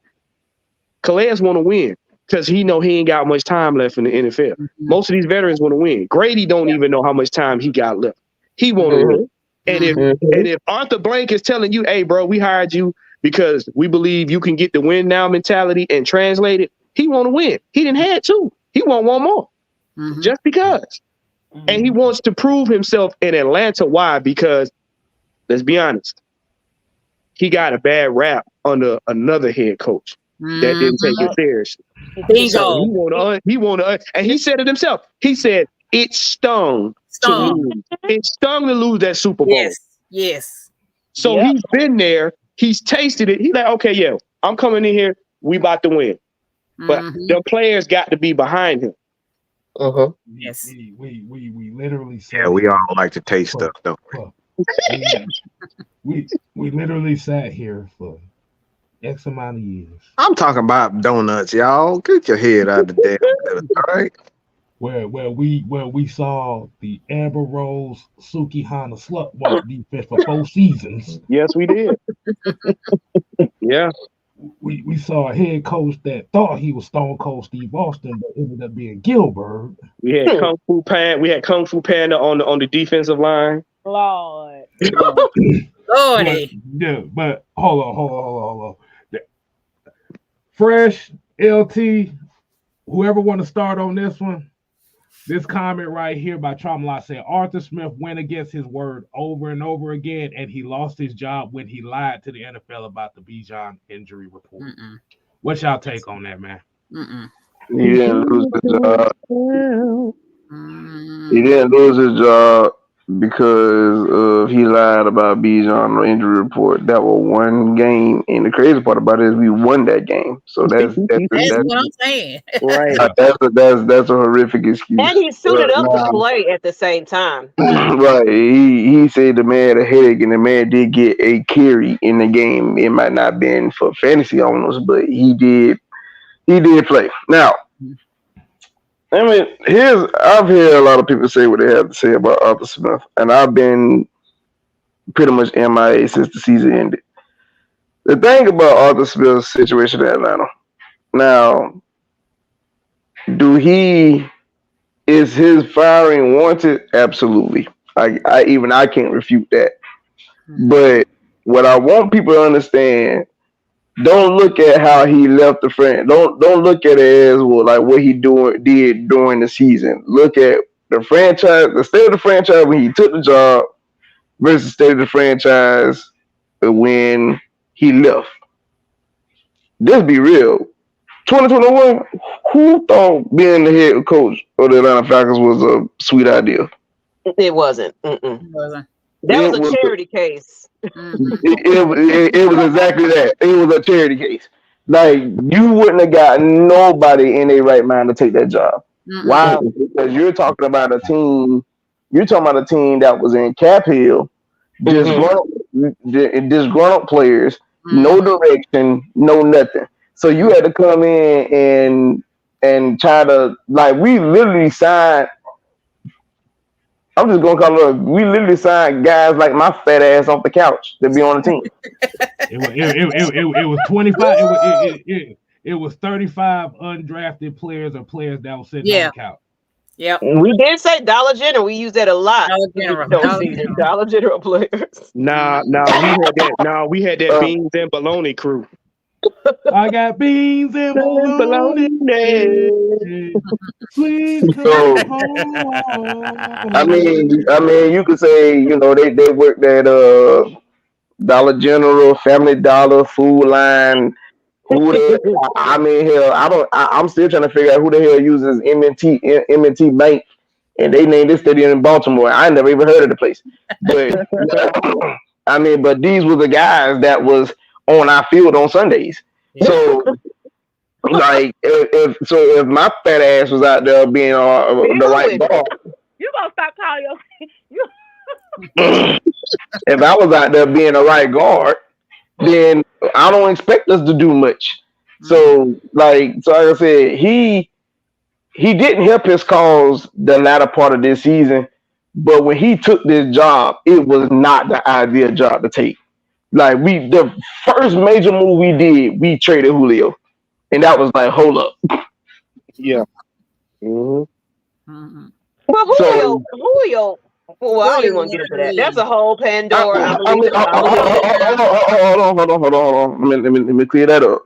S4: Calais want to win because he know he ain't got much time left in the NFL. Most of these veterans want to win. Grady don't even know how much time he got left. He want to win. And if Arthur Blank is telling you, hey, bro, we hired you because we believe you can get the win now mentality and translate it, he want to win. He didn't have two. He want one more just because. And he wants to prove himself in Atlanta. Why? Because, let's be honest, he got a bad rap under another head coach that didn't take it seriously. So he want to, and he said it himself. He said it stung to lose. It stung to lose that Super Bowl.
S7: Yes.
S4: So he's been there. He's tasted it. He's like, okay, yeah, I'm coming in here. We about to win. But the players got to be behind him.
S7: Yes.
S1: We literally said.
S3: Yeah, we all like to taste stuff, don't
S1: we? We literally sat here for X amount of years.
S3: I'm talking about donuts, y'all. Get your head out of the damn. All right.
S1: Where we saw the Amber Rose Suki Hana slut walk defense for 4 seasons.
S4: Yes, we did. Yeah.
S1: We saw a head coach that thought he was Stone Cold Steve Austin, but ended up being Gilbert.
S4: We had Kung Fu Panda. We had Kung Fu Panda on the defensive line.
S6: Lord.
S7: Lordy.
S1: But hold on. Fresh, LT, whoever want to start on this one. This comment right here by Traumala said, Arthur Smith went against his word over and over again, and he lost his job when he lied to the NFL about the Bijan injury report. What's y'all take on that, man?
S8: He didn't lose his job. He didn't lose his job because he lied about Bijan on the injury report. That was one game, and the crazy part about it is we won that game. So that's
S7: what I'm saying.
S4: Right.
S8: That's a horrific excuse.
S5: And he suited up to play at the same time.
S8: Right. He said the man had a headache, and the man did get a carry in the game. It might not have been for fantasy owners, but he did play. Now, I mean, I've heard a lot of people say what they have to say about Arthur Smith, and I've been pretty much MIA since the season ended. The thing about Arthur Smith's situation in Atlanta, now, is his firing warranted? Absolutely. I can't refute that. But what I want people to understand, don't look at how he left the franchise. Don't look at it as well, like what he did during the season. Look at the franchise, the state of the franchise when he took the job versus the state of the franchise when he left. Let's be real. 2021, who thought being the head coach of the Atlanta Falcons was a sweet idea?
S5: It wasn't. It wasn't. That was a charity case.
S8: It was exactly that. It was a charity case. Like, you wouldn't have got nobody in their right mind to take that job. Why? Because you're talking about a team. You're talking about a team that was in Cap Hill, disgruntled players, no direction, no nothing. So you had to come in and try to, like, we literally signed. I'm just gonna call it. We literally signed guys like my fat ass off the couch to be on the team.
S1: It was 25. It was 35 undrafted players or players that were sitting on the couch.
S7: Yep.
S5: We did say Dollar General. We use that a lot. Dollar General players.
S4: Nah, we had that beans and bologna crew.
S1: I got beans and bologna. Please come home.
S8: I mean, you could say, you know, they worked at Dollar General, Family Dollar, Food Line. I mean, hell, I'm still trying to figure out who the hell uses M&T Bank, and they named this stadium in Baltimore. I never even heard of the place. But I mean, but these were the guys that was on our field on Sundays. So Like if my fat ass was out there being the right guard,
S6: you gonna stop calling your
S8: if I was out there being the right guard, then I don't expect us to do much. So like I said, he didn't help his cause the latter part of this season, but when he took this job, it was not the ideal job to take. Like the first major move we did, we traded Julio, and that was like, hold up.
S4: Yeah.
S5: Mm-hmm. Well, Julio. Well, I don't even want to get into that. That's a whole Pandora.
S8: Hold on. Let me clear that up,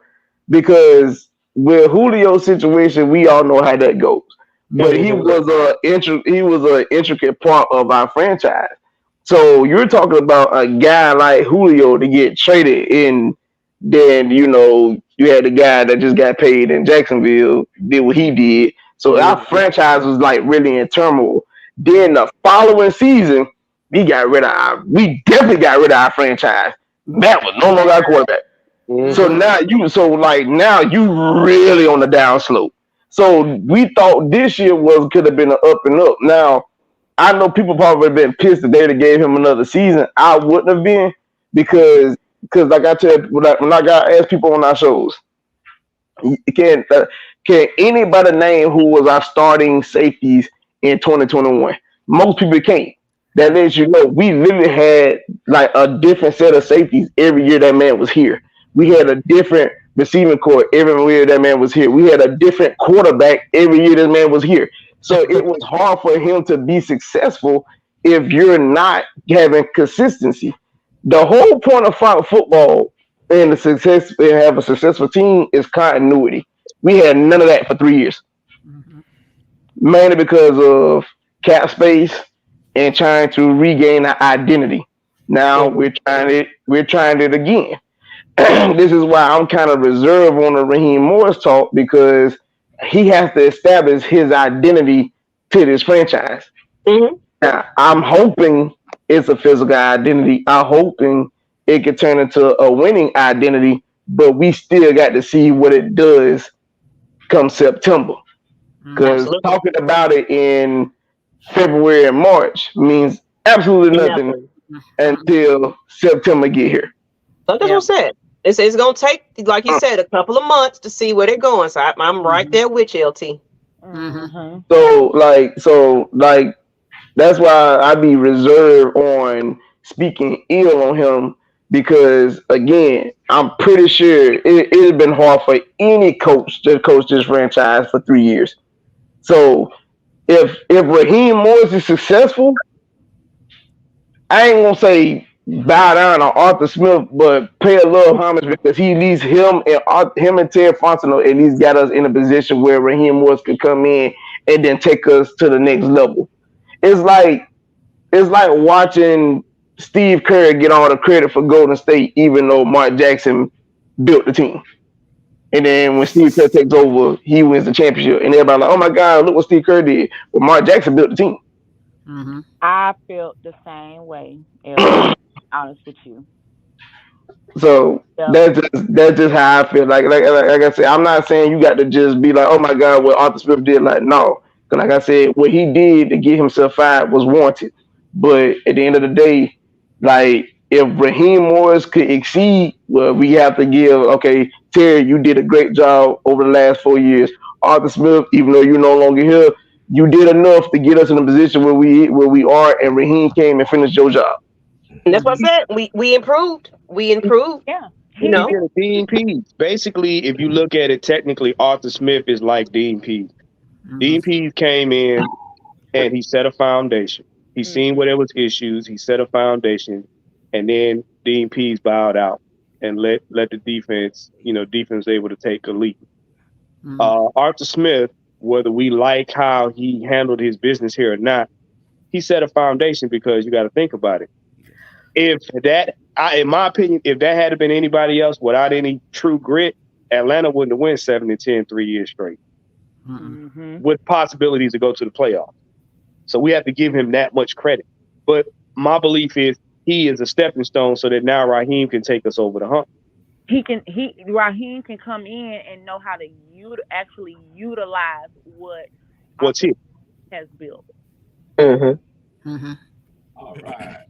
S8: because with Julio's situation, we all know how that goes. But he was an intricate part of our franchise. So you're talking about a guy like Julio to get traded, and then you had the guy that just got paid in Jacksonville, did what he did. So our franchise was like really in turmoil. Then the following season, we definitely got rid of our franchise. Matt was no longer our quarterback. So now you really on the down slope. So we thought this year could have been an up and up. Now I know people probably been pissed that they gave him another season. I wouldn't have been, because like I tell when I got asked people on our shows, can anybody name who was our starting safeties in 2021? Most people can't. That lets you know we literally had like a different set of safeties every year that man was here. We had a different receiving core every year that man was here. We had a different quarterback every year that man was here. So it was hard for him to be successful if you're not having consistency. The whole point of football and have a successful team is continuity. We had none of that for 3 years. Mainly because of cap space and trying to regain our identity. Now we're trying it again. This is why I'm kind of reserved on the Raheem Morris talk, because he has to establish his identity to this franchise. Now, I'm hoping it's a physical identity. I'm hoping it could turn into a winning identity, but we still got to see what it does come September. Because talking about it in February and March means absolutely nothing until September get here.
S5: So that's what I said. It's gonna take, like you said, a couple of months to see where they're going. So I'm right there with you, LT.
S8: So that's why I be reserved on speaking ill on him, because again, I'm pretty sure it has been hard for any coach to coach this franchise for 3 years. So if Raheem Morris is successful, I ain't gonna say bow down on Arthur Smith, but pay a little homage, because he leaves him and Ted Fontenot at least got us in a position where Raheem Morris could come in and then take us to the next level. It's like watching Steve Kerr get all the credit for Golden State, even though Mark Jackson built the team. And then when Steve Kerr takes over, he wins the championship, and everybody like, oh my God, look what Steve Kerr did. Well, Mark Jackson built the team.
S6: I felt the same way. To be honest with you.
S8: So that's just how I feel. Like I said, I'm not saying you got to just be like, oh my God, what Arthur Smith did. Like, no, because like I said, what he did to get himself fired was warranted. But at the end of the day, like, if Raheem Morris could exceed, well, we have to give, okay, Terry, you did a great job over the last 4 years. Arthur Smith, even though you're no longer here, you did enough to get us in a position where we are, and Raheem came and finished your job.
S5: And that's what I said. We improved.
S6: Yeah.
S4: He did a Dean Pease. Basically, if you look at it technically, Arthur Smith is like Dean Pease. Dean Pease came in and he set a foundation. He seen where there was issues. He set a foundation, and then Dean Pease bowed out and let the defense was able to take a leap. Arthur Smith, whether we like how he handled his business here or not, he set a foundation, because you got to think about it. In my opinion, if that had been anybody else without any true grit, Atlanta wouldn't have won 7-10 3 years straight, with possibilities to go to the playoffs. So we have to give him that much credit. But my belief is he is a stepping stone so that now Raheem can take us over the hump.
S6: Raheem can come in and know how to actually utilize
S4: what's here
S6: has built.
S1: All right.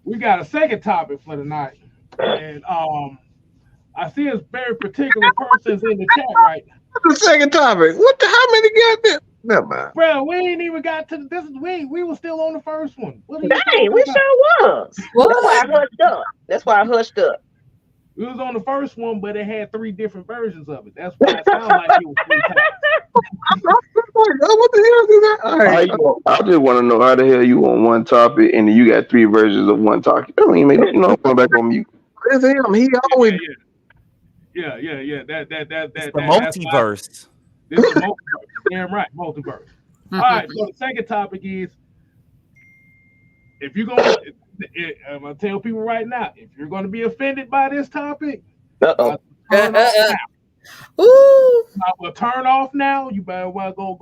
S1: We got a second topic for tonight. And I see a very particular person's in the chat right now.
S3: The second topic. How many got there? Never mind.
S1: Bro, we ain't even got to this. We were still on the first one.
S5: Dang, we sure was. That's why I hushed up.
S1: We was on the first one, but it had 3 different versions of it. That's why it sounded like it was 3 times.
S3: What the hell is that? All right.
S8: I just want to know how the hell you on one topic and then you got 3 versions of one topic. I don't even make going back on mute.
S3: It's him. He always.
S1: Yeah. That's
S2: the multiverse.
S1: This is multiverse. Damn right, multiverse. All right. So the second topic is, if you're gonna, I'm gonna tell people right now, if you're gonna be offended by this topic,
S5: Uh-oh.
S1: I will turn off now. You better well go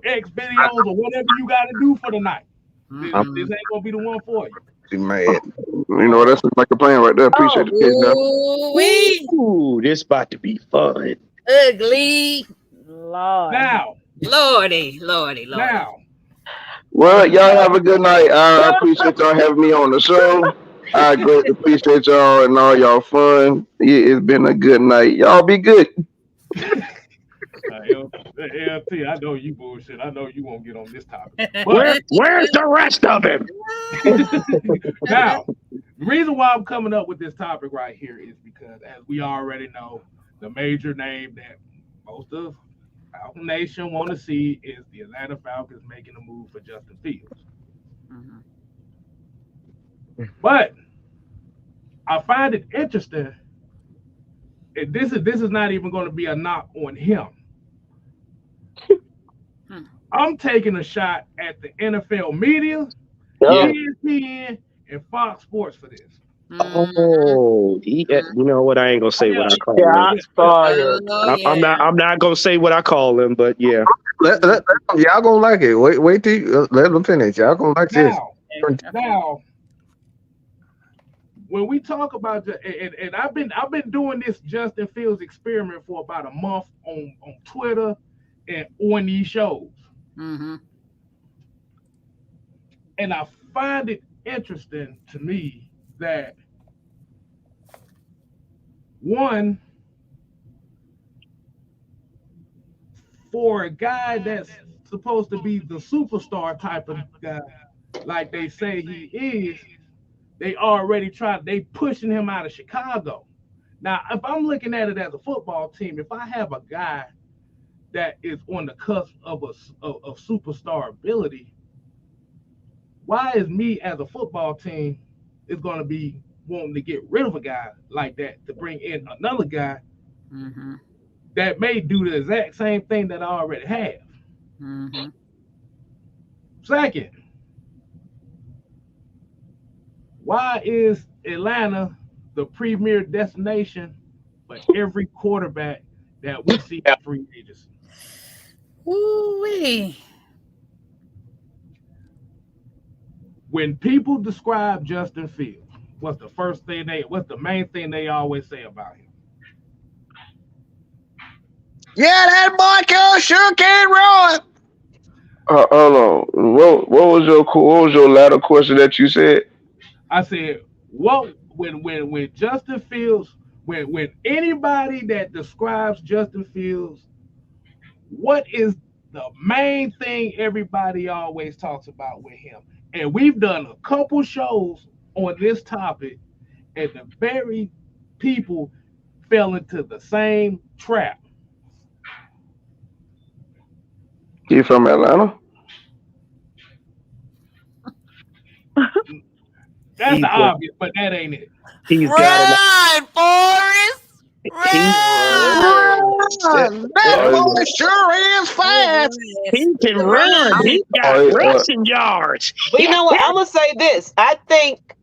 S1: X videos or whatever you got to do for the night. This ain't gonna be the one for you.
S3: Mad.
S8: You know, that's like a plan right there. Appreciate it.
S4: Ooh, this about to be fun.
S7: Ugly.
S6: Lord.
S1: Now.
S7: Lordy.
S1: Now.
S8: Well, y'all have a good night. I appreciate y'all having me on the show. I greatly appreciate y'all and all y'all fun. It's been a good night. Y'all be good.
S1: LT, I know you bullshit. I know you won't get on this topic.
S4: Where's the rest of him?
S1: Now, the reason why I'm coming up with this topic right here is because, as we already know, the major name that most of Falcon Nation want to see is the Atlanta Falcons making a move for Justin Fields. But I find it interesting. And this is not even going to be a knock on him. I'm taking a shot at the NFL media, ESPN, and Fox Sports for this.
S4: Oh, you know what? I ain't gonna say what I call him. I'm not gonna say what I call him, but yeah.
S3: Let y'all gonna like it. Wait till let them finish. Y'all gonna like this.
S1: Now, when we talk about and I've been doing this Justin Fields experiment for about a month on Twitter and on these shows. And I find it interesting to me that, one, for a guy that's supposed to be the superstar type of guy, like they say he is, they pushing him out of Chicago. Now, if I'm looking at it as a football team, if I have a guy that is on the cusp of superstar ability, why is me as a football team is going to be wanting to get rid of a guy like that to bring in another guy that may do the exact same thing that I already have? Second, why is Atlanta the premier destination for every quarterback that we see at free agency?
S7: Ooh-wee.
S1: When people describe Justin Fields, what's the main thing they always say about him?
S3: Yeah, that boy sure can run.
S8: Hold on. What was your latter question that you said?
S1: I said, when Justin Fields, when anybody that describes Justin Fields, what is the main thing everybody always talks about with him? And we've done a couple shows on this topic, and the very people fell into the same trap.
S8: You from Atlanta?
S1: That's the obvious, but that ain't it.
S7: Run, Forrest! Run!
S3: That boy sure is fast.
S4: He can run. He got rushing yards.
S5: But you know what? I'm going to say this. I think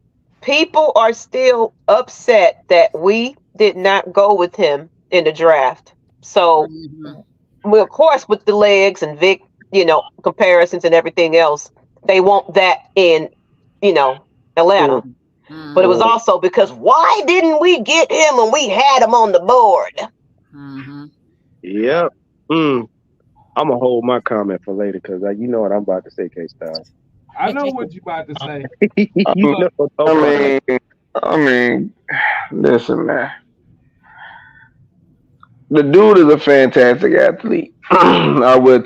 S5: people are still upset that we did not go with him in the draft. So, of course, with the legs and Vic, comparisons and everything else, they want that in, Atlanta. But it was also because why didn't we get him when we had him on the board?
S4: Yep. I'm gonna hold my comment for later because you know what I'm about to say, K-Style.
S1: I know what you about to say.
S8: I mean, listen, man. The dude is a fantastic athlete. I will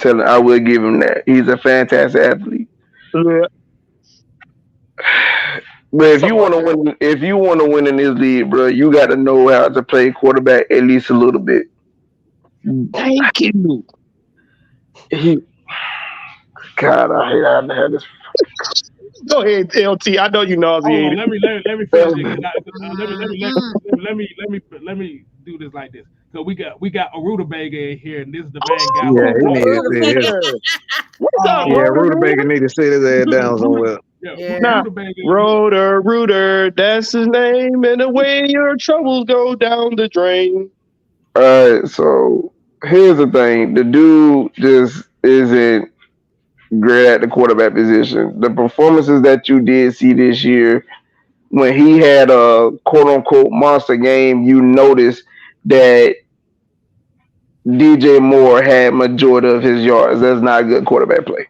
S8: give him that. He's a fantastic athlete.
S4: Yeah.
S8: But if you want to win in this league, bro, you got to know how to play quarterback at least a little bit.
S4: Thank you.
S8: God, I hate how I had this.
S4: Go ahead, LT. I know you nauseated.
S1: Let me finish it. Let me do this like this. So we got a rutabaga in here, and this is the man guy.
S9: Yeah, he needs to
S4: What's up,
S9: rutabaga need to sit his ass down somewhere.
S4: Nah, Rooter, that's his name, and the way your troubles go down the drain.
S8: All right, so here's the thing: the dude just isn't great at the quarterback position. The performances that you did see this year, when he had a quote unquote monster game, you noticed that DJ Moore had majority of his yards. That's not a good quarterback play.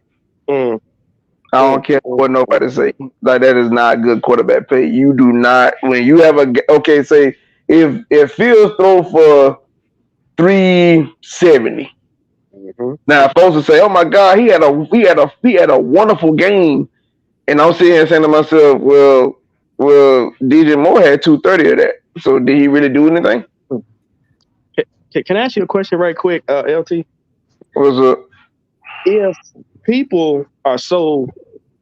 S8: I don't care what nobody say. Like, that is not good quarterback play. You do not, when you have say if Fields throw for 370. Now folks will say, "Oh my God, he had a wonderful game," and I'm sitting here saying to myself, "Well, DJ Moore had 230 of that. So did he really do anything?"
S4: Can I ask you a question right quick, LT?
S8: What's up?
S4: If people are so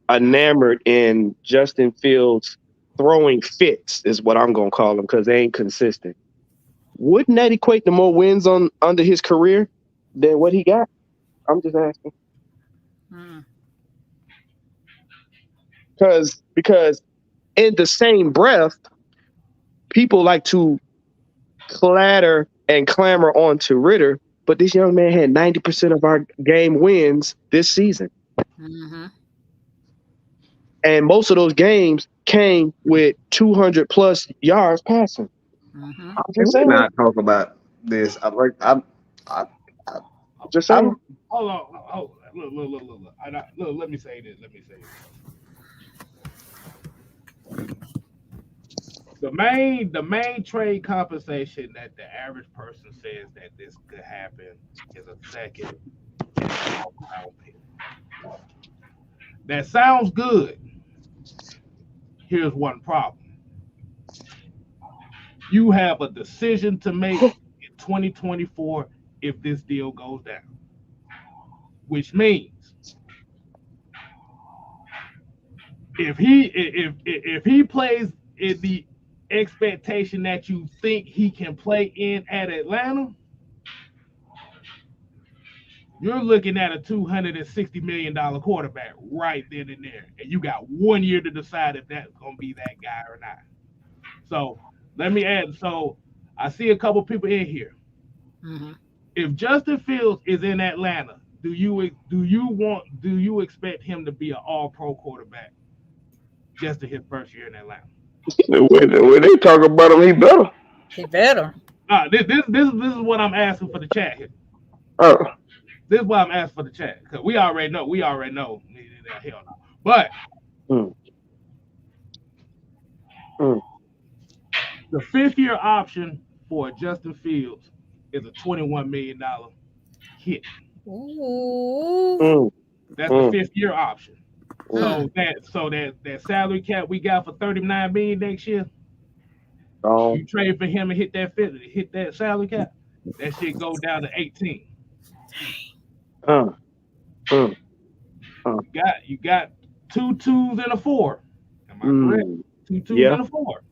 S4: enamored in Justin Fields throwing fits, is what I'm gonna call them, because they ain't consistent, wouldn't that equate to more wins under his career than what he got? I'm just asking. Because in the same breath, people like to clatter and clamor on to Ritter, but this young man had 90% of our game wins this season. And most of those games came with 200 plus yards passing. I'm just saying.
S9: Not talk about this. I'm
S4: just saying.
S1: Hold on. Look. Let me say this. The main trade compensation that the average person says that this could happen is a second round pick. That sounds good. Here's one problem. You have a decision to make in 2024 if this deal goes down. Which means if he plays in the expectation that you think he can play in at Atlanta, you're looking at a $260 million quarterback right then and there. And you got 1 year to decide if that's going to be that guy or not. So let me add. So I see a couple people in here. If Justin Fields is in Atlanta, do you expect him to be an all-pro quarterback just in his first year in Atlanta?
S8: The way they talk about him, he better.
S1: This is what I'm asking for the chat here. This is what I'm asking for the chat, because we already know. Hell no. But the 5th-year option for Justin Fields is a $21 million hit. That's the 5th-year option. So that salary cap we got for $39 million next year, you trade for him and hit that salary cap, that shit go down to 18. You got 2 2s and a 4. Am I correct? 2 2s and a 4.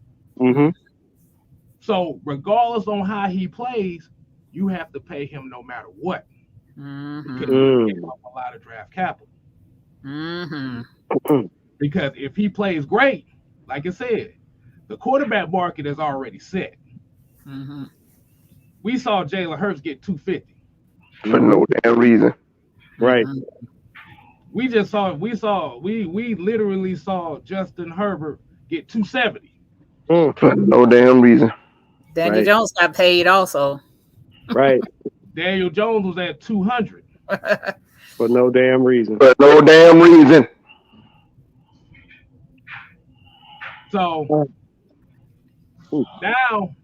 S1: So regardless on how he plays, you have to pay him no matter what. Because you get off a lot of draft capital. Because if he plays great, like I said, the quarterback market is already set. We saw Jalen Hurts get 250
S8: for no damn reason.
S4: Right.
S1: We literally saw Justin Herbert get 270.
S8: For no damn reason.
S7: Daniel Jones got paid also.
S4: Right.
S1: Daniel Jones was at 200.
S4: For no damn reason.
S8: For no damn reason.
S1: So now,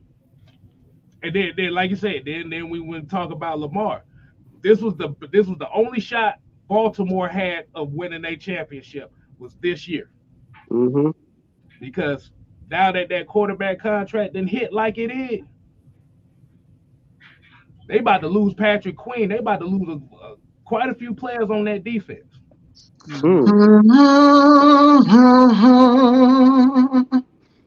S1: and then like you said, then we went to talk about Lamar. This was the only shot Baltimore had of winning a championship was this year.
S4: Mm-hmm.
S1: Because now that quarterback contract didn't hit like it is, they about to lose Patrick Queen. They about to lose quite a few players on that defense.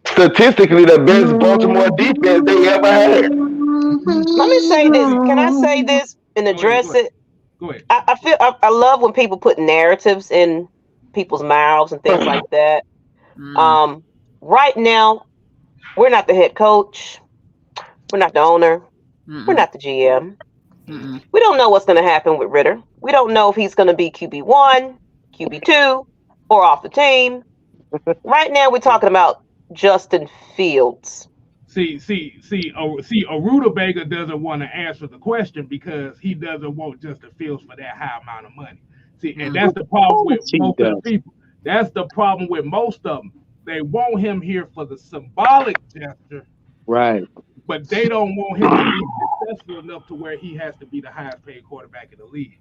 S8: Statistically, the best Baltimore defense they ever had.
S5: Let me say this. Can I say this and address it?
S1: Go ahead.
S5: I love when people put narratives in people's mouths and things like that. Right now, we're not the head coach. We're not the owner. We're not the GM. We don't know what's going to happen with Ritter. We don't know if he's going to be QB1, QB2, or off the team. Right now, we're talking about Justin Fields.
S1: See, Arutabaga doesn't want to answer the question because he doesn't want Justin Fields for that high amount of money. See, and that's the problem with most of the people. That's the problem with most of them. They want him here for the symbolic gesture,
S4: right?
S1: But they don't want him to be successful enough to where he has to be the highest paid quarterback in the league.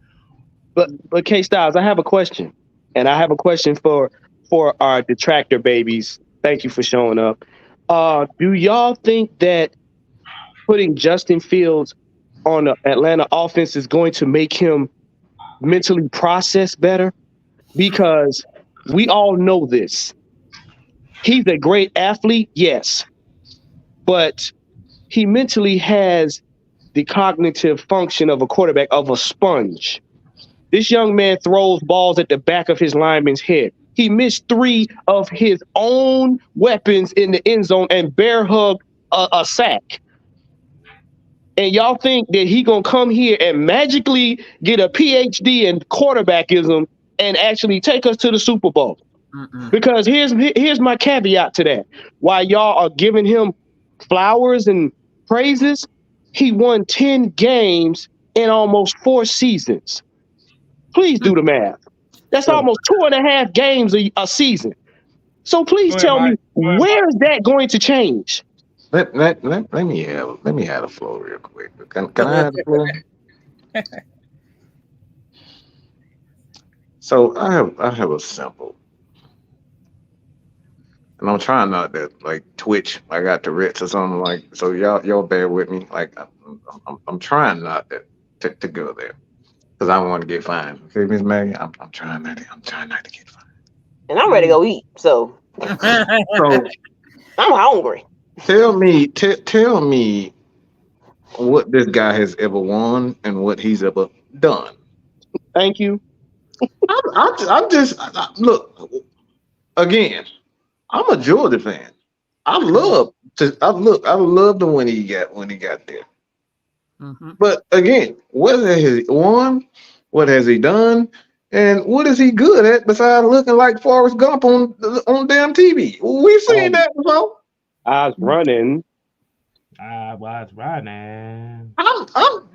S4: But K Styles, I have a question, and I have a question for our detractor babies. Thank you for showing up. Do y'all think that putting Justin Fields on the Atlanta offense is going to make him mentally process better? Because we all know this. He's a great athlete, yes, but he mentally has the cognitive function of a quarterback, of a sponge. This young man throws balls at the back of his lineman's head. He missed 3 of his own weapons in the end zone and bear hugged a sack. And y'all think that he gonna come here and magically get a PhD in quarterbackism and actually take us to the Super Bowl? Because here's my caveat to that. While y'all are giving him flowers and praises, he won 10 games in almost 4 seasons. Please do the math. That's almost 2.5 games a season. So please tell me, where is that going to change?
S3: Let me have the flow real quick. Can I have the flow? So I have a simple, and I'm trying not to like twitch. I got the Ritz or something like. So y'all bear with me. Like I'm trying not to go there because I don't want to get fined. Okay, Miss Maggie, I'm trying not to get fined.
S5: And I'm ready to go eat. So I'm hungry.
S3: Tell me what this guy has ever won and what he's ever done.
S4: Thank you.
S3: Look again. I'm a Georgia fan. I loved him when he got there. But again, what has he won? What has he done? And what is he good at besides looking like Forrest Gump on damn TV? We've seen that before.
S4: I was running.
S3: I'm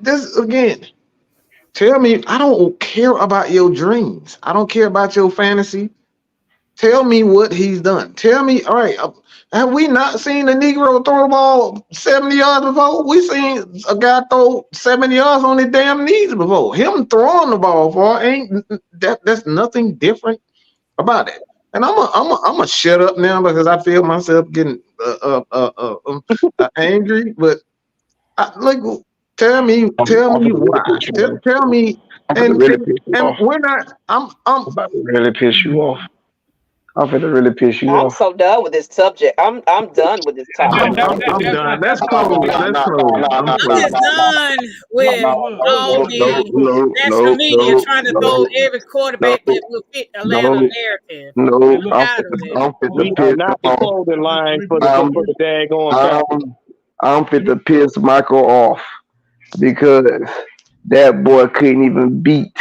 S3: this again. Tell me, I don't care about your dreams. I don't care about your fantasy. Tell me what he's done. Tell me, all right, have we not seen a Negro throw the ball 70 yards before? We seen a guy throw 70 yards on his damn knees before. Him throwing the ball far that's nothing different about it. And I'm a shut up now because I feel myself getting angry. But tell me why. Tell me, and we're not. I'm
S8: about to really piss you off. I'm finna really piss you off.
S5: I'm so done with this subject. I'm done with this topic.
S3: I'm done. That's cold. That's cold.
S7: I'm just done with all the national media trying to throw every quarterback that will fit Atlanta narrative.
S4: We are not the clothing line for the daggone.
S8: I'm fit to piss Michael off because that boy couldn't even beat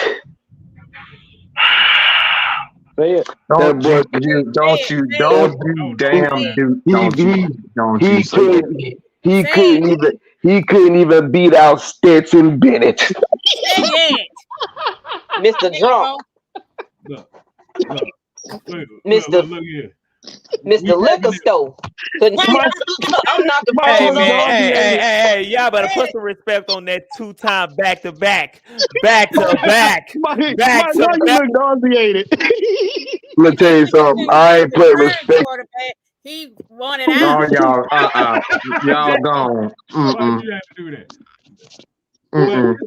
S4: Say it.
S3: Don't
S8: That boy,
S3: you don't you
S8: he couldn't even beat out Stetson Bennett.
S5: Mr. Drunk.
S1: Look,
S5: Mr.
S1: look here.
S5: Mr. Liquor Store. Couldn't I'm not the
S2: Hey, man, hey, y'all better put some respect on that 2-time back-to-back.
S4: Why you look nauseated?
S8: Let me tell you something. I ain't put respect.
S7: He wanted out.
S9: No, y'all gone.
S1: Why you have to do that?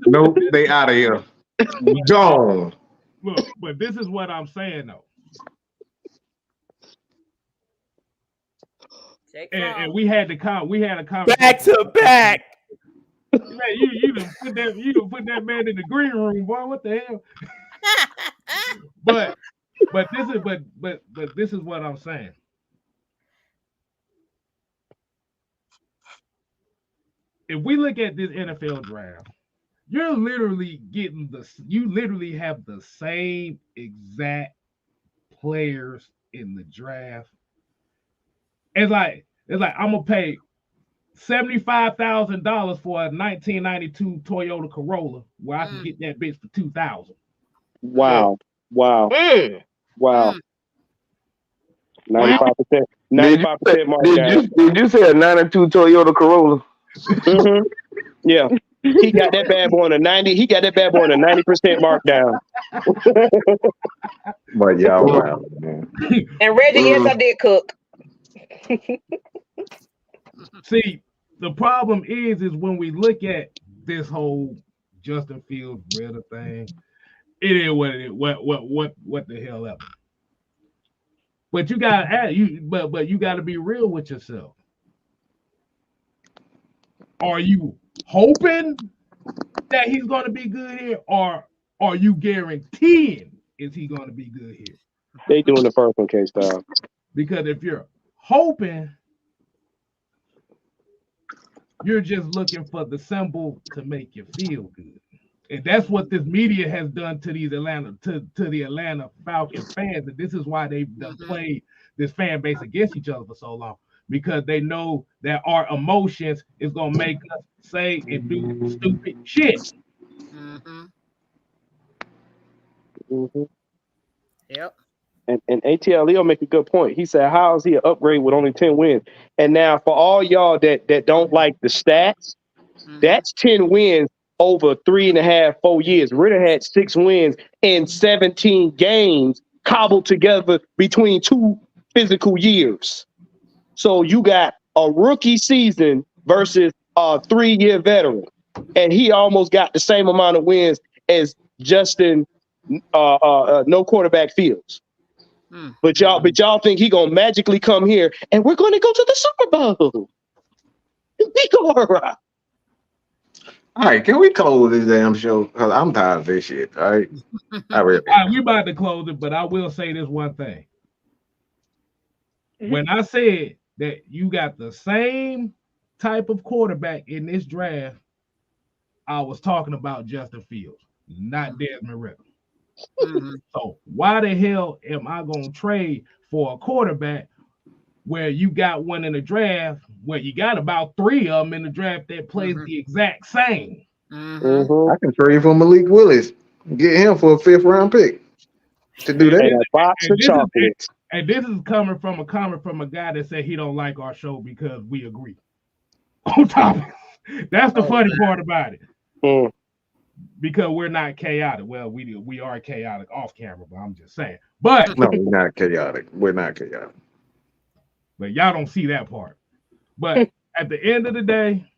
S9: Nope, they out of here. Gone.
S1: Look, but this is what I'm saying though. And we had a conversation
S2: back to back.
S1: Man, you done put that man in the green room, boy. What the hell? but this is what I'm saying. If we look at this NFL draft, you literally have the same exact players in the draft. It's like I'm gonna pay $75,000 for a 1992 Toyota Corolla where I can get that bitch for $2,000.
S4: Wow. 95%. 95% mark down.
S8: Did you say a 92 Toyota Corolla?
S4: Mm-hmm. Yeah. He got that bad boy on a 90. He got that bad boy on a 90% markdown.
S9: But y'all wow, man.
S5: And Reggie, yes, I did cook.
S1: See, the problem is when we look at this whole Justin Fields Ritter thing, it is what it is. What the hell ever. But you gotta you gotta be real with yourself. Are you hoping that he's gonna be good here, or are you guaranteeing is he gonna be good here?
S4: They doing the first one, K-Style.
S1: Because if you're hoping, you're just looking for the symbol to make you feel good. And that's what this media has done to these the Atlanta Falcons fans. And this is why they've played this fan base against each other for so long. Because they know that our emotions is gonna make us say and do stupid shit.
S7: Yep.
S4: And ATL Leo make a good point. He said, how is he an upgrade with only 10 wins? And now for all y'all that don't like the stats, that's 10 wins over 3.5, 4 years. Ritter had 6 wins in 17 games cobbled together between 2 physical years. So you got a rookie season versus a 3-year veteran. And he almost got the same amount of wins as Justin no quarterback Fields. But y'all think he gonna magically come here and we're gonna go to the Super Bowl. We go all right.
S9: All right, can we close this damn show? Because I'm tired of this shit. All right.
S1: All right, we about to close it, but I will say this one thing. When I said that you got the same type of quarterback in this draft, I was talking about Justin Fields, not Desmond Ritter. So why the hell am I going to trade for a quarterback where you got one in the draft, where you got about 3 of them in the draft that plays the exact same?
S9: I can trade for Malik Willis, get him for a 5th round pick to do that.
S4: And a box of chocolates.
S1: And this is coming from a guy that said he don't like our show because we agree on topics. That's the funny part about it. Because we're not chaotic. Well, we are chaotic off camera, but I'm just saying. But
S9: no, we're not chaotic. We're not chaotic.
S1: But y'all don't see that part. But at the end of the day,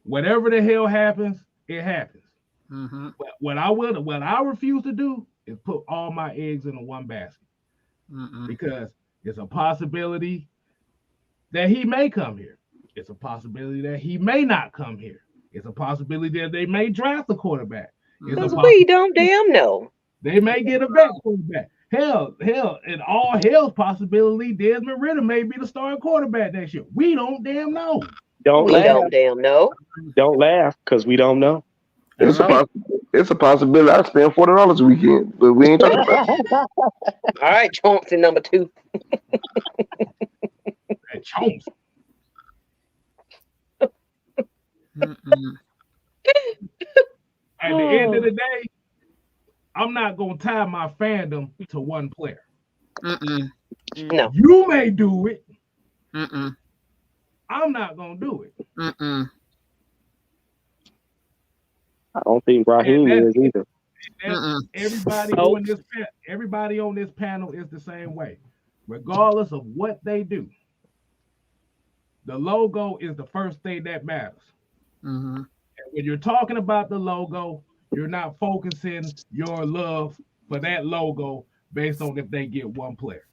S1: whatever the hell happens, it happens. What I refuse to do is put all my eggs in one basket. Because it's a possibility that he may come here. It's a possibility that he may not come here. It's a possibility that they may draft a quarterback.
S5: Because we don't damn know.
S1: They may get a vet quarterback. Hell, and all hell's possibility, Desmond Ritter may be the starting quarterback next year. We don't damn know.
S5: We don't damn know.
S4: Don't laugh, because we don't know.
S9: It's possible.
S8: it's a possibility I spend $40 a weekend, but we ain't talking about it.
S5: All right, Chauncey number 2.
S1: That Chauncey. At the end of the day, I'm not gonna tie my fandom to one player.
S5: No.
S1: You may do it. I'm not gonna do it.
S4: I don't think Raheem is either.
S1: Everybody on this panel is the same way, regardless of what they do. The logo is the first thing that matters. And when you're talking about the logo, you're not focusing your love for that logo based on if they get one player.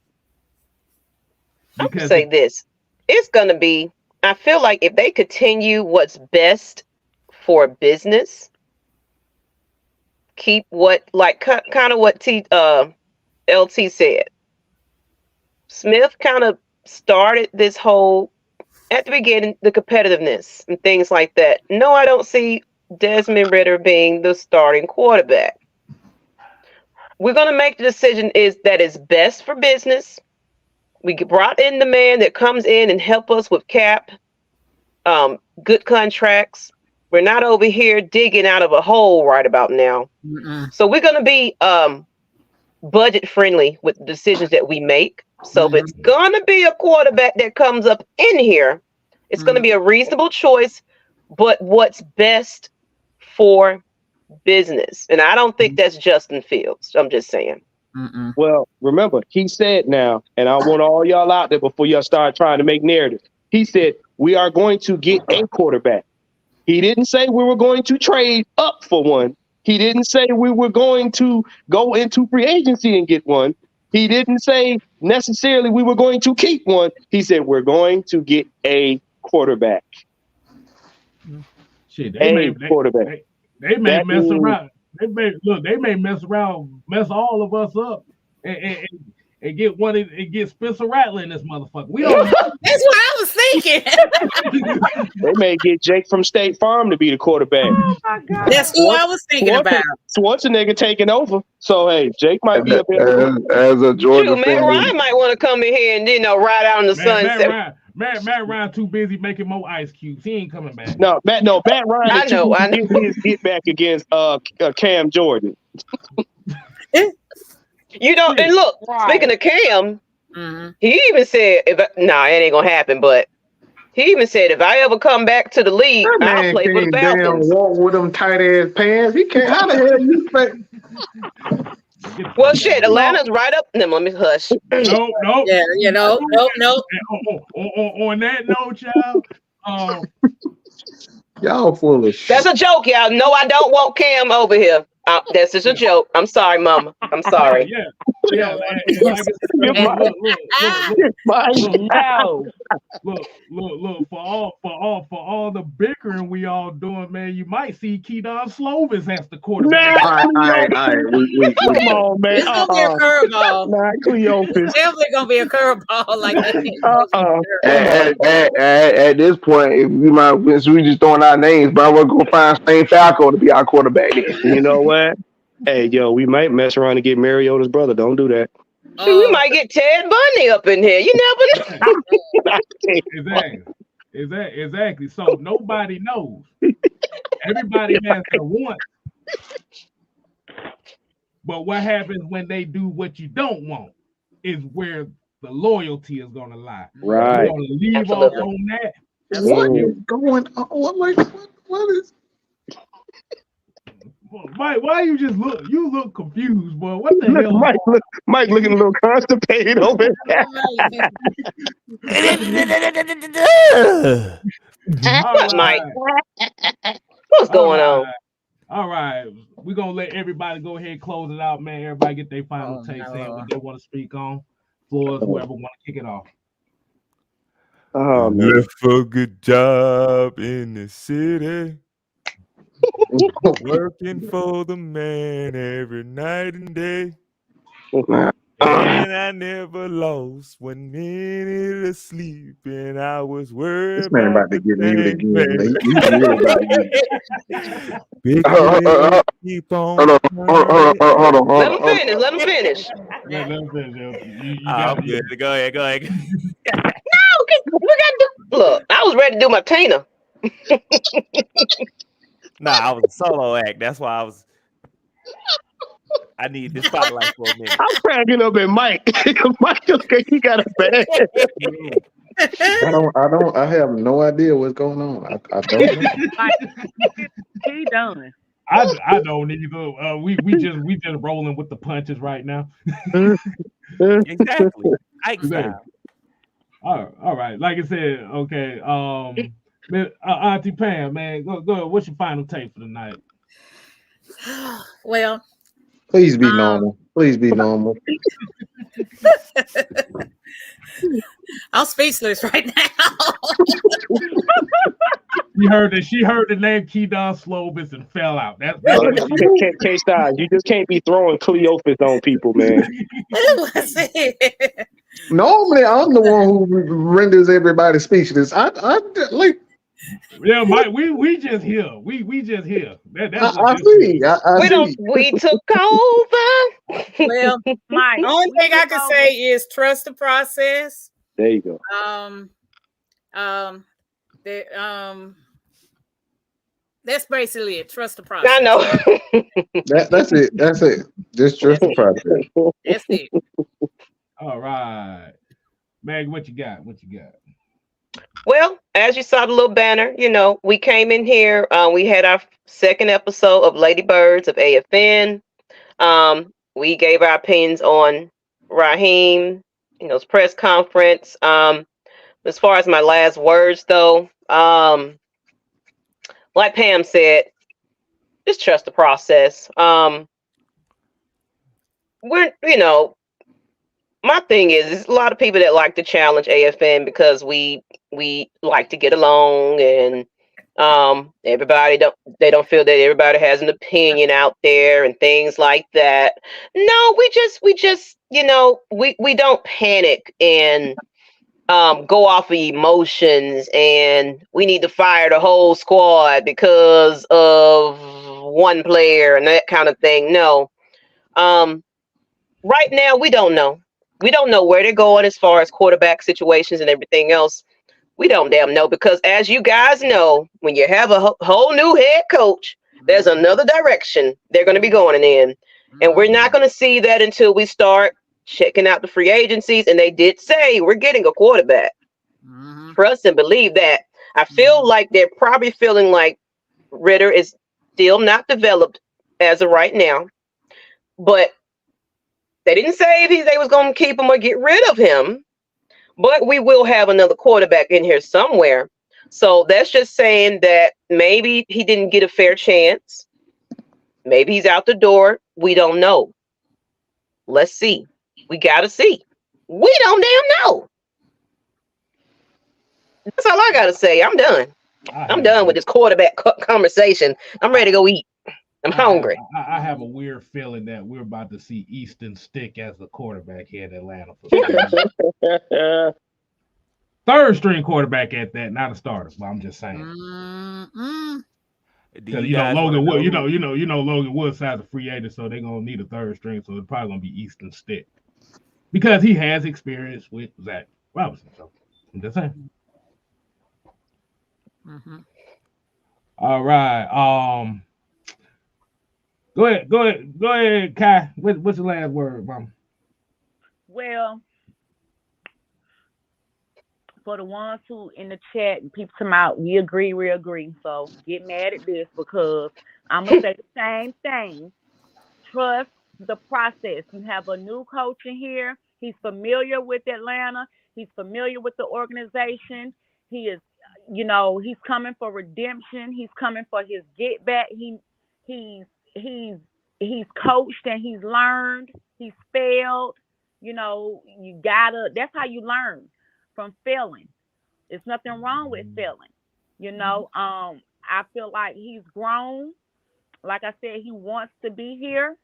S5: I'm gonna say this. It's gonna be, I feel like if they continue what's best for business, keep what, like kind of what LT said. Smith kind of started this whole, at the beginning, the competitiveness and things like that. No, I don't see Desmond Ridder being the starting quarterback. We're going to make the decision that is best for business. We brought in the man that comes in and help us with cap, good contracts. We're not over here digging out of a hole right about now. So we're going to be budget friendly with the decisions that we make. So if it's going to be a quarterback that comes up in here, it's going to be a reasonable choice, but what's best for business. And I don't think that's Justin Fields. I'm just saying.
S4: Well, remember, he said now, and I want all y'all out there before y'all start trying to make narrative. He said, we are going to get a quarterback. He didn't say we were going to trade up for one. He didn't say we were going to go into free agency and get one. He didn't say necessarily we were going to keep one. He said we're going to get a quarterback.
S1: Shit, they may mess around. They may mess all of us up and get one and get Spencer Rattler in this motherfucker. We don't.
S7: That's what I was thinking.
S4: They may get Jake from State Farm to be the quarterback.
S7: Oh my God. That's who I was thinking about.
S4: Schwarzenegger taking over. So hey, Jake might be up
S8: there. As a Georgia fan,
S5: Matt Ryan might want to come in here and ride out in the sunset.
S1: Matt Ryan too busy making more ice cubes. He ain't coming back.
S4: No, Matt Ryan.
S5: I know.
S4: His get back against Cam Jordan.
S5: And look, speaking of Cam, he even said, it ain't gonna happen. But he even said, if I ever come back to the league, I'll play for the Falcons.
S9: Walk with them tight ass pants. He can't. How the hell you think?
S5: Well, shit, Atlanta's right up. No, let me hush.
S1: No.
S7: Yeah, no.
S1: On that note, y'all.
S9: Y'all full of shit.
S5: That's a joke, y'all. No, I don't want Cam over here. That's just a joke. I'm sorry, Mama. I'm sorry.
S1: Look, for all the bickering we all doing, man. You might see Keydon Slovis as the quarterback.
S9: All right.
S4: Come on, man.
S7: It's gonna be a curveball.
S4: Cleopas.
S7: Definitely gonna be a curveball like that.
S8: At this point, if we just throwing out names, but we're gonna find Stain Falco to be our quarterback.
S4: You know what? Hey, yo, we might mess around and get Mariota's brother. Don't do that.
S5: We might get Ted Bundy up in here. You never know.
S1: Exactly. So nobody knows. Everybody has their want. But what happens when they do what you don't want is where the loyalty is going to lie.
S4: Right.
S1: We're going to leave off on that.
S9: What is going on? What is?
S1: Mike, why you just look? You look confused, boy. What the hell?
S4: Mike looking a little constipated over there.
S5: Mike, what's going on?
S1: All right, we're gonna let everybody go ahead and close it out, man. Everybody get their final takes in what they want to speak on. Floors, whoever want to kick it off.
S4: Oh man,
S2: left for a good job in the city. Working for the man every night and day. And I never lost 1 minute of sleep, and I was worried
S9: This man
S2: about
S9: about to
S2: the
S9: get mute
S2: same
S9: again.
S2: thing.
S9: He's really about to
S2: Big
S8: Hold
S2: wheels keep on
S8: on,
S2: turning.
S5: Let him finish. Let him finish.
S1: Let him finish. You
S2: I'm
S1: got
S2: good. Go ahead.
S5: No, we got to do. Look, I was ready to do my Tina.
S2: Nah, I was a solo act. That's why I need the spotlight for a minute.
S4: I'm cracking up at Mike. Mike, okay, he got a bad.
S9: I have no idea what's going on. I don't know.
S6: He done.
S1: I don't either. We just rolling with the punches right now.
S2: Exactly. Ike style.
S1: All right. Like I said, okay. Man, Auntie Pam, man, go ahead. What's your final take for the night?
S7: Well,
S9: Please be normal. Please be normal.
S7: I'm speechless right now.
S1: She heard the name Keydon Slovis and fell out. That's
S4: K-Style, you just can't be throwing Cleophas on people, man.
S9: Normally, I'm the one who renders everybody speechless. I like.
S1: Yeah, Mike. We just here. We just here.
S9: I see.
S5: We took over.
S7: Well,
S6: Mike.
S7: Only thing I can say is trust the process.
S4: There you go.
S7: That's basically it. Trust the process.
S5: I know.
S9: That's it. That's it. Just trust the process.
S7: That's it.
S1: All right, Meg. What you got?
S5: Well, as you saw the little banner, we came in here. We had our second episode of Ladybirds of AFN. We gave our opinions on Raheem, his press conference. As far as my last words, though, like Pam said, just trust the process. My thing is, there's a lot of people that like to challenge AFN because we like to get along, and everybody don't feel that everybody has an opinion out there and things like that. No, we just we don't panic and go off of emotions, and we need to fire the whole squad because of one player and that kind of thing. No. Right now, we don't know. We don't know where they're going as far as quarterback situations and everything else. We don't damn know, because as you guys know, when you have a whole new head coach, there's another direction they're going to be going in. And we're not going to see that until we start checking out the free agencies. And they did say we're getting a quarterback. Trust and believe that. I feel like they're probably feeling like Ritter is still not developed as of right now. But they didn't say if they was going to keep him or get rid of him. But we will have another quarterback in here somewhere. So that's just saying that maybe he didn't get a fair chance. Maybe he's out the door. We don't know. Let's see. We got to see. We don't damn know. That's all I got to say. I'm done. I'm done with this quarterback conversation. I'm ready to go eat. I'm hungry.
S1: I have a weird feeling that we're about to see Easton Stick as the quarterback here in Atlanta. Third string quarterback at that, not a starter. But I'm just saying. Because Logan Wood, Logan Woodside's a free agent, so they're gonna need a third string. So it's probably gonna be Easton Stick because he has experience with Zach Robinson. So I'm just saying. All right. Go ahead, Kai. What's your last word, Mama?
S6: Well, for the ones who in the chat and people come out, we agree. So get mad at this, because I'm gonna say the same thing. Trust the process. You have a new coach in here. He's familiar with Atlanta. He's familiar with the organization. He is, he's coming for redemption. He's coming for his get back. He's coached and he's learned. He's failed. That's how you learn, from failing. There's nothing wrong with failing. I feel like he's grown. Like I said, he wants to be here,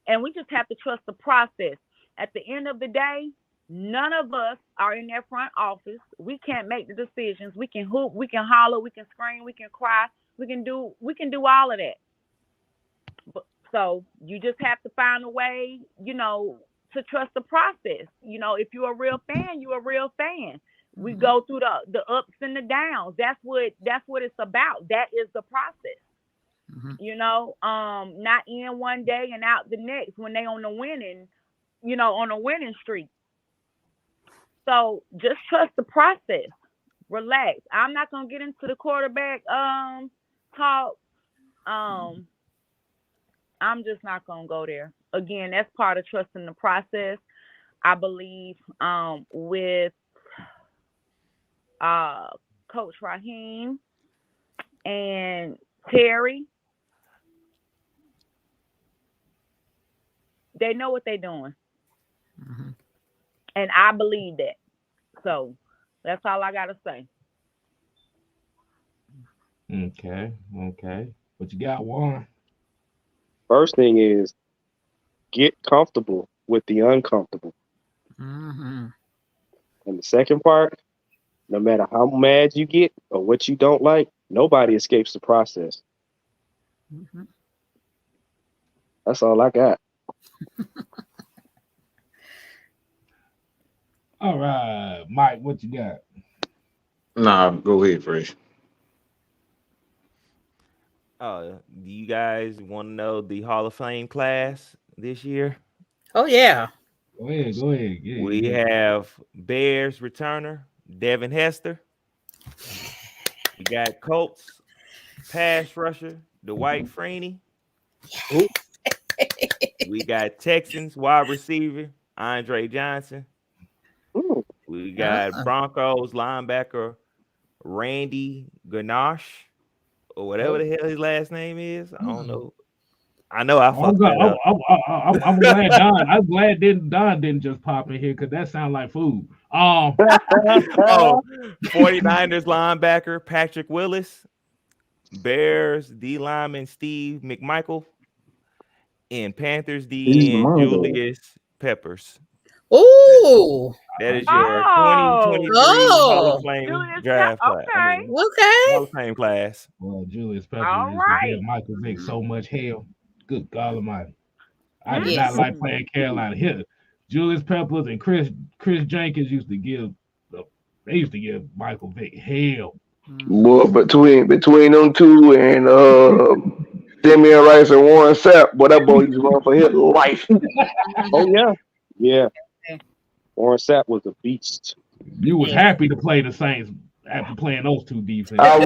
S6: and we just have to trust the process. at the end of the day, none of us are in that front office. We can't make the decisions. We can hoop, we can holler, we can scream, we can cry, we can do all of that. So you just have to find a way, to trust the process. If you're a real fan, you're a real fan. We go through the ups and the downs. That's what it's about. That is the process. Not in one day and out the next when they on the winning streak. So just trust the process. Relax. I'm not gonna get into the quarterback talk. I'm just not gonna go there. Again, that's part of trusting the process. I believe with Coach Raheem and Terry, they know what they're doing. And I believe that. So that's all I gotta say.
S1: Okay. What you got, Warren?
S4: First thing is get comfortable with the uncomfortable. And the second part, no matter how mad you get or what you don't like, nobody escapes the process. That's all I got.
S1: All right, Mike, what you got?
S9: Nah, go ahead, Fresh.
S2: Do you guys want to know the Hall of Fame class this year?
S7: Oh yeah.
S1: Go ahead. Yeah,
S2: we have Bears returner Devin Hester. We got Colts pass rusher Dwight Freeney. We got Texans wide receiver Andre Johnson. We got Broncos linebacker Randy Ganache, or whatever the hell his last name is. I don't know. I know I fucked that up.
S1: I'm glad Don didn't just pop in here because that sounds like food.
S2: 49ers linebacker Patrick Willis, Bears D lineman Steve McMichael, and Panthers DN Julius Peppers.
S7: Ooh,
S2: that is your 2023 Hall of Fame draft class.
S7: Okay.
S2: Hall of Fame class.
S1: Well, Julius Peppers used to give Michael Vick so much hell. Good God Almighty! I did not like playing Carolina here. Julius Peppers and Chris Jenkins used to give. They used to give Michael Vick hell.
S8: Boy, between them two and Damian Rice and Warren Sapp, boy, that boy used to run for his life.
S4: Oh yeah. Warren Sapp was a beast.
S1: You was happy to play the Saints after playing those two defenses.
S8: I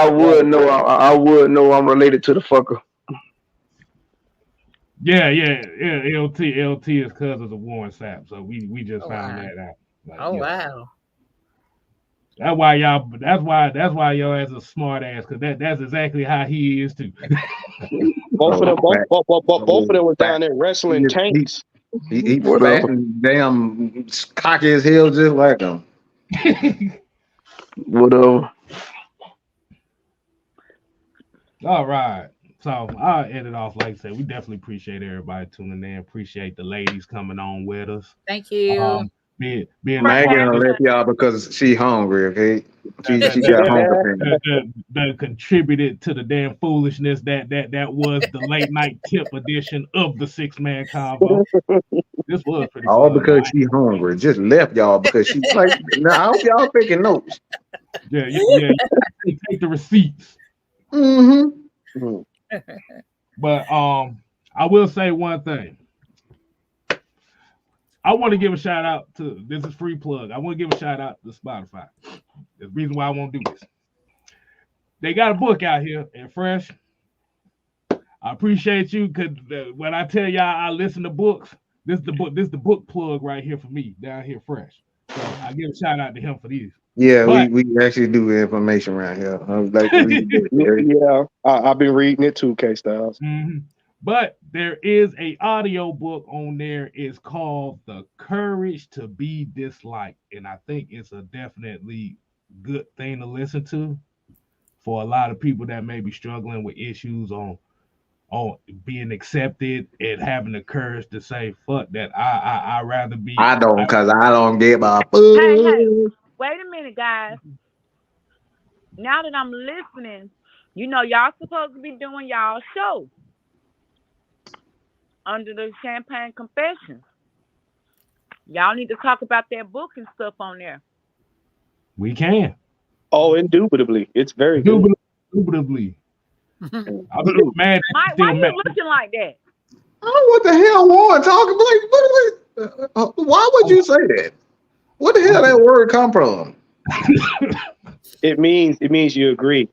S8: would know I'm related to the fucker.
S1: Yeah. LT is cousins of Warren Sapp, so we just found that out. Like,
S7: wow.
S1: That's why y'all as a smart ass, because that's exactly how he is too.
S4: Both of them was down there wrestling tanks.
S9: He flat and damn cocky as hell, just like him.
S8: Whatever.
S1: All right. So I'll end it off. Like I said, we definitely appreciate everybody tuning in. Appreciate the ladies coming on with us.
S7: Thank you.
S9: I ain't gonna let y'all because she hungry, okay? She got hunger.
S1: That contributed to the damn foolishness that was the late night tip edition of the 6-man combo. This was pretty
S9: all fun, because she hungry. Just left y'all because she's like, now I hope y'all taking notes.
S1: Yeah. Take the receipts. But I will say one thing. I want to give a shout out to, this is free plug. I want to give a shout out to Spotify. There's a reason why I won't do this. They got a book out here and Fresh. I appreciate you because when I tell y'all I listen to books, this is the book plug right here for me down here, Fresh. So I give a shout out to him for these.
S9: Yeah, but we actually do information around here. I was like,
S4: I've been reading it too, K Styles.
S1: But there is a audio book on there. It's called The Courage to Be Disliked. And I think it's a definitely good thing to listen to for a lot of people that may be struggling with issues on on being accepted and having the courage to say fuck that. I rather be.
S9: I don't, because I don't give a fuck.
S6: Hey, wait a minute, guys. Now that I'm listening, you know, y'all supposed to be doing y'all show under the Champagne Confessions. Y'all need to talk about that book and stuff on there.
S1: We can.
S4: Oh, indubitably. It's very good.
S1: Indubitably. I'm mad.
S6: Mike, why you looking like that?
S9: Oh, what the hell, Warren talking? Why would you say that? Where the hell that word come from?
S4: It means you agree.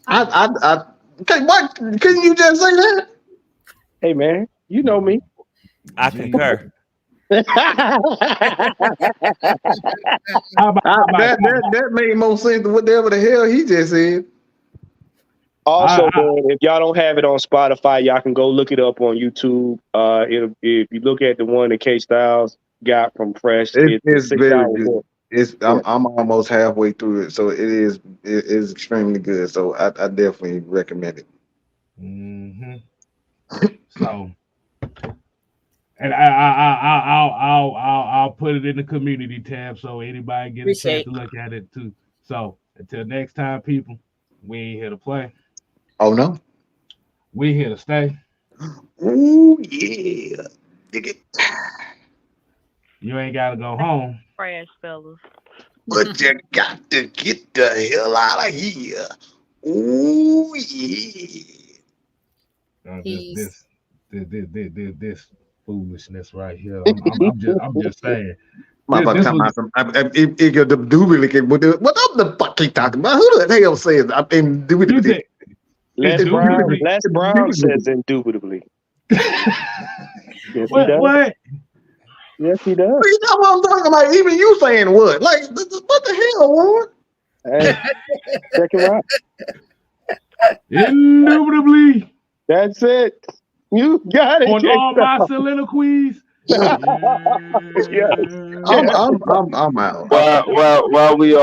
S9: Okay, what? Couldn't you just say that?
S4: Hey man, you know me.
S2: I concur.
S9: That made more sense than whatever the hell he just said.
S4: Also, if y'all don't have it on Spotify, y'all can go look it up on YouTube. If you look at the one that K Styles got from Fresh,
S9: it's very good. I'm almost halfway through it, so it is extremely good. So I definitely recommend it.
S1: Mm-hmm. So, and I'll put it in the community tab so anybody get a chance to look at it too. So until next time, people, we ain't here to play.
S9: Oh no,
S1: we here to stay.
S9: Ooh yeah, dig it.
S1: You ain't gotta go home.
S6: Trash fellas.
S9: But you got to get the hell out of here. Ooh yeah.
S1: This foolishness right here. I'm just saying.
S9: What up the fuck he talking about? Who the hell says I'm indubitably?
S4: Les Brown says indubitably. Yes,
S1: what?
S4: Yes, he does.
S9: You know what I'm talking about? Even you saying what? Like, what the hell, Warren?
S4: Hey, check it out.
S1: Indubitably.
S4: That's it. You got it.
S1: On all my soliloquies.
S9: Yeah. I'm out.
S8: While we are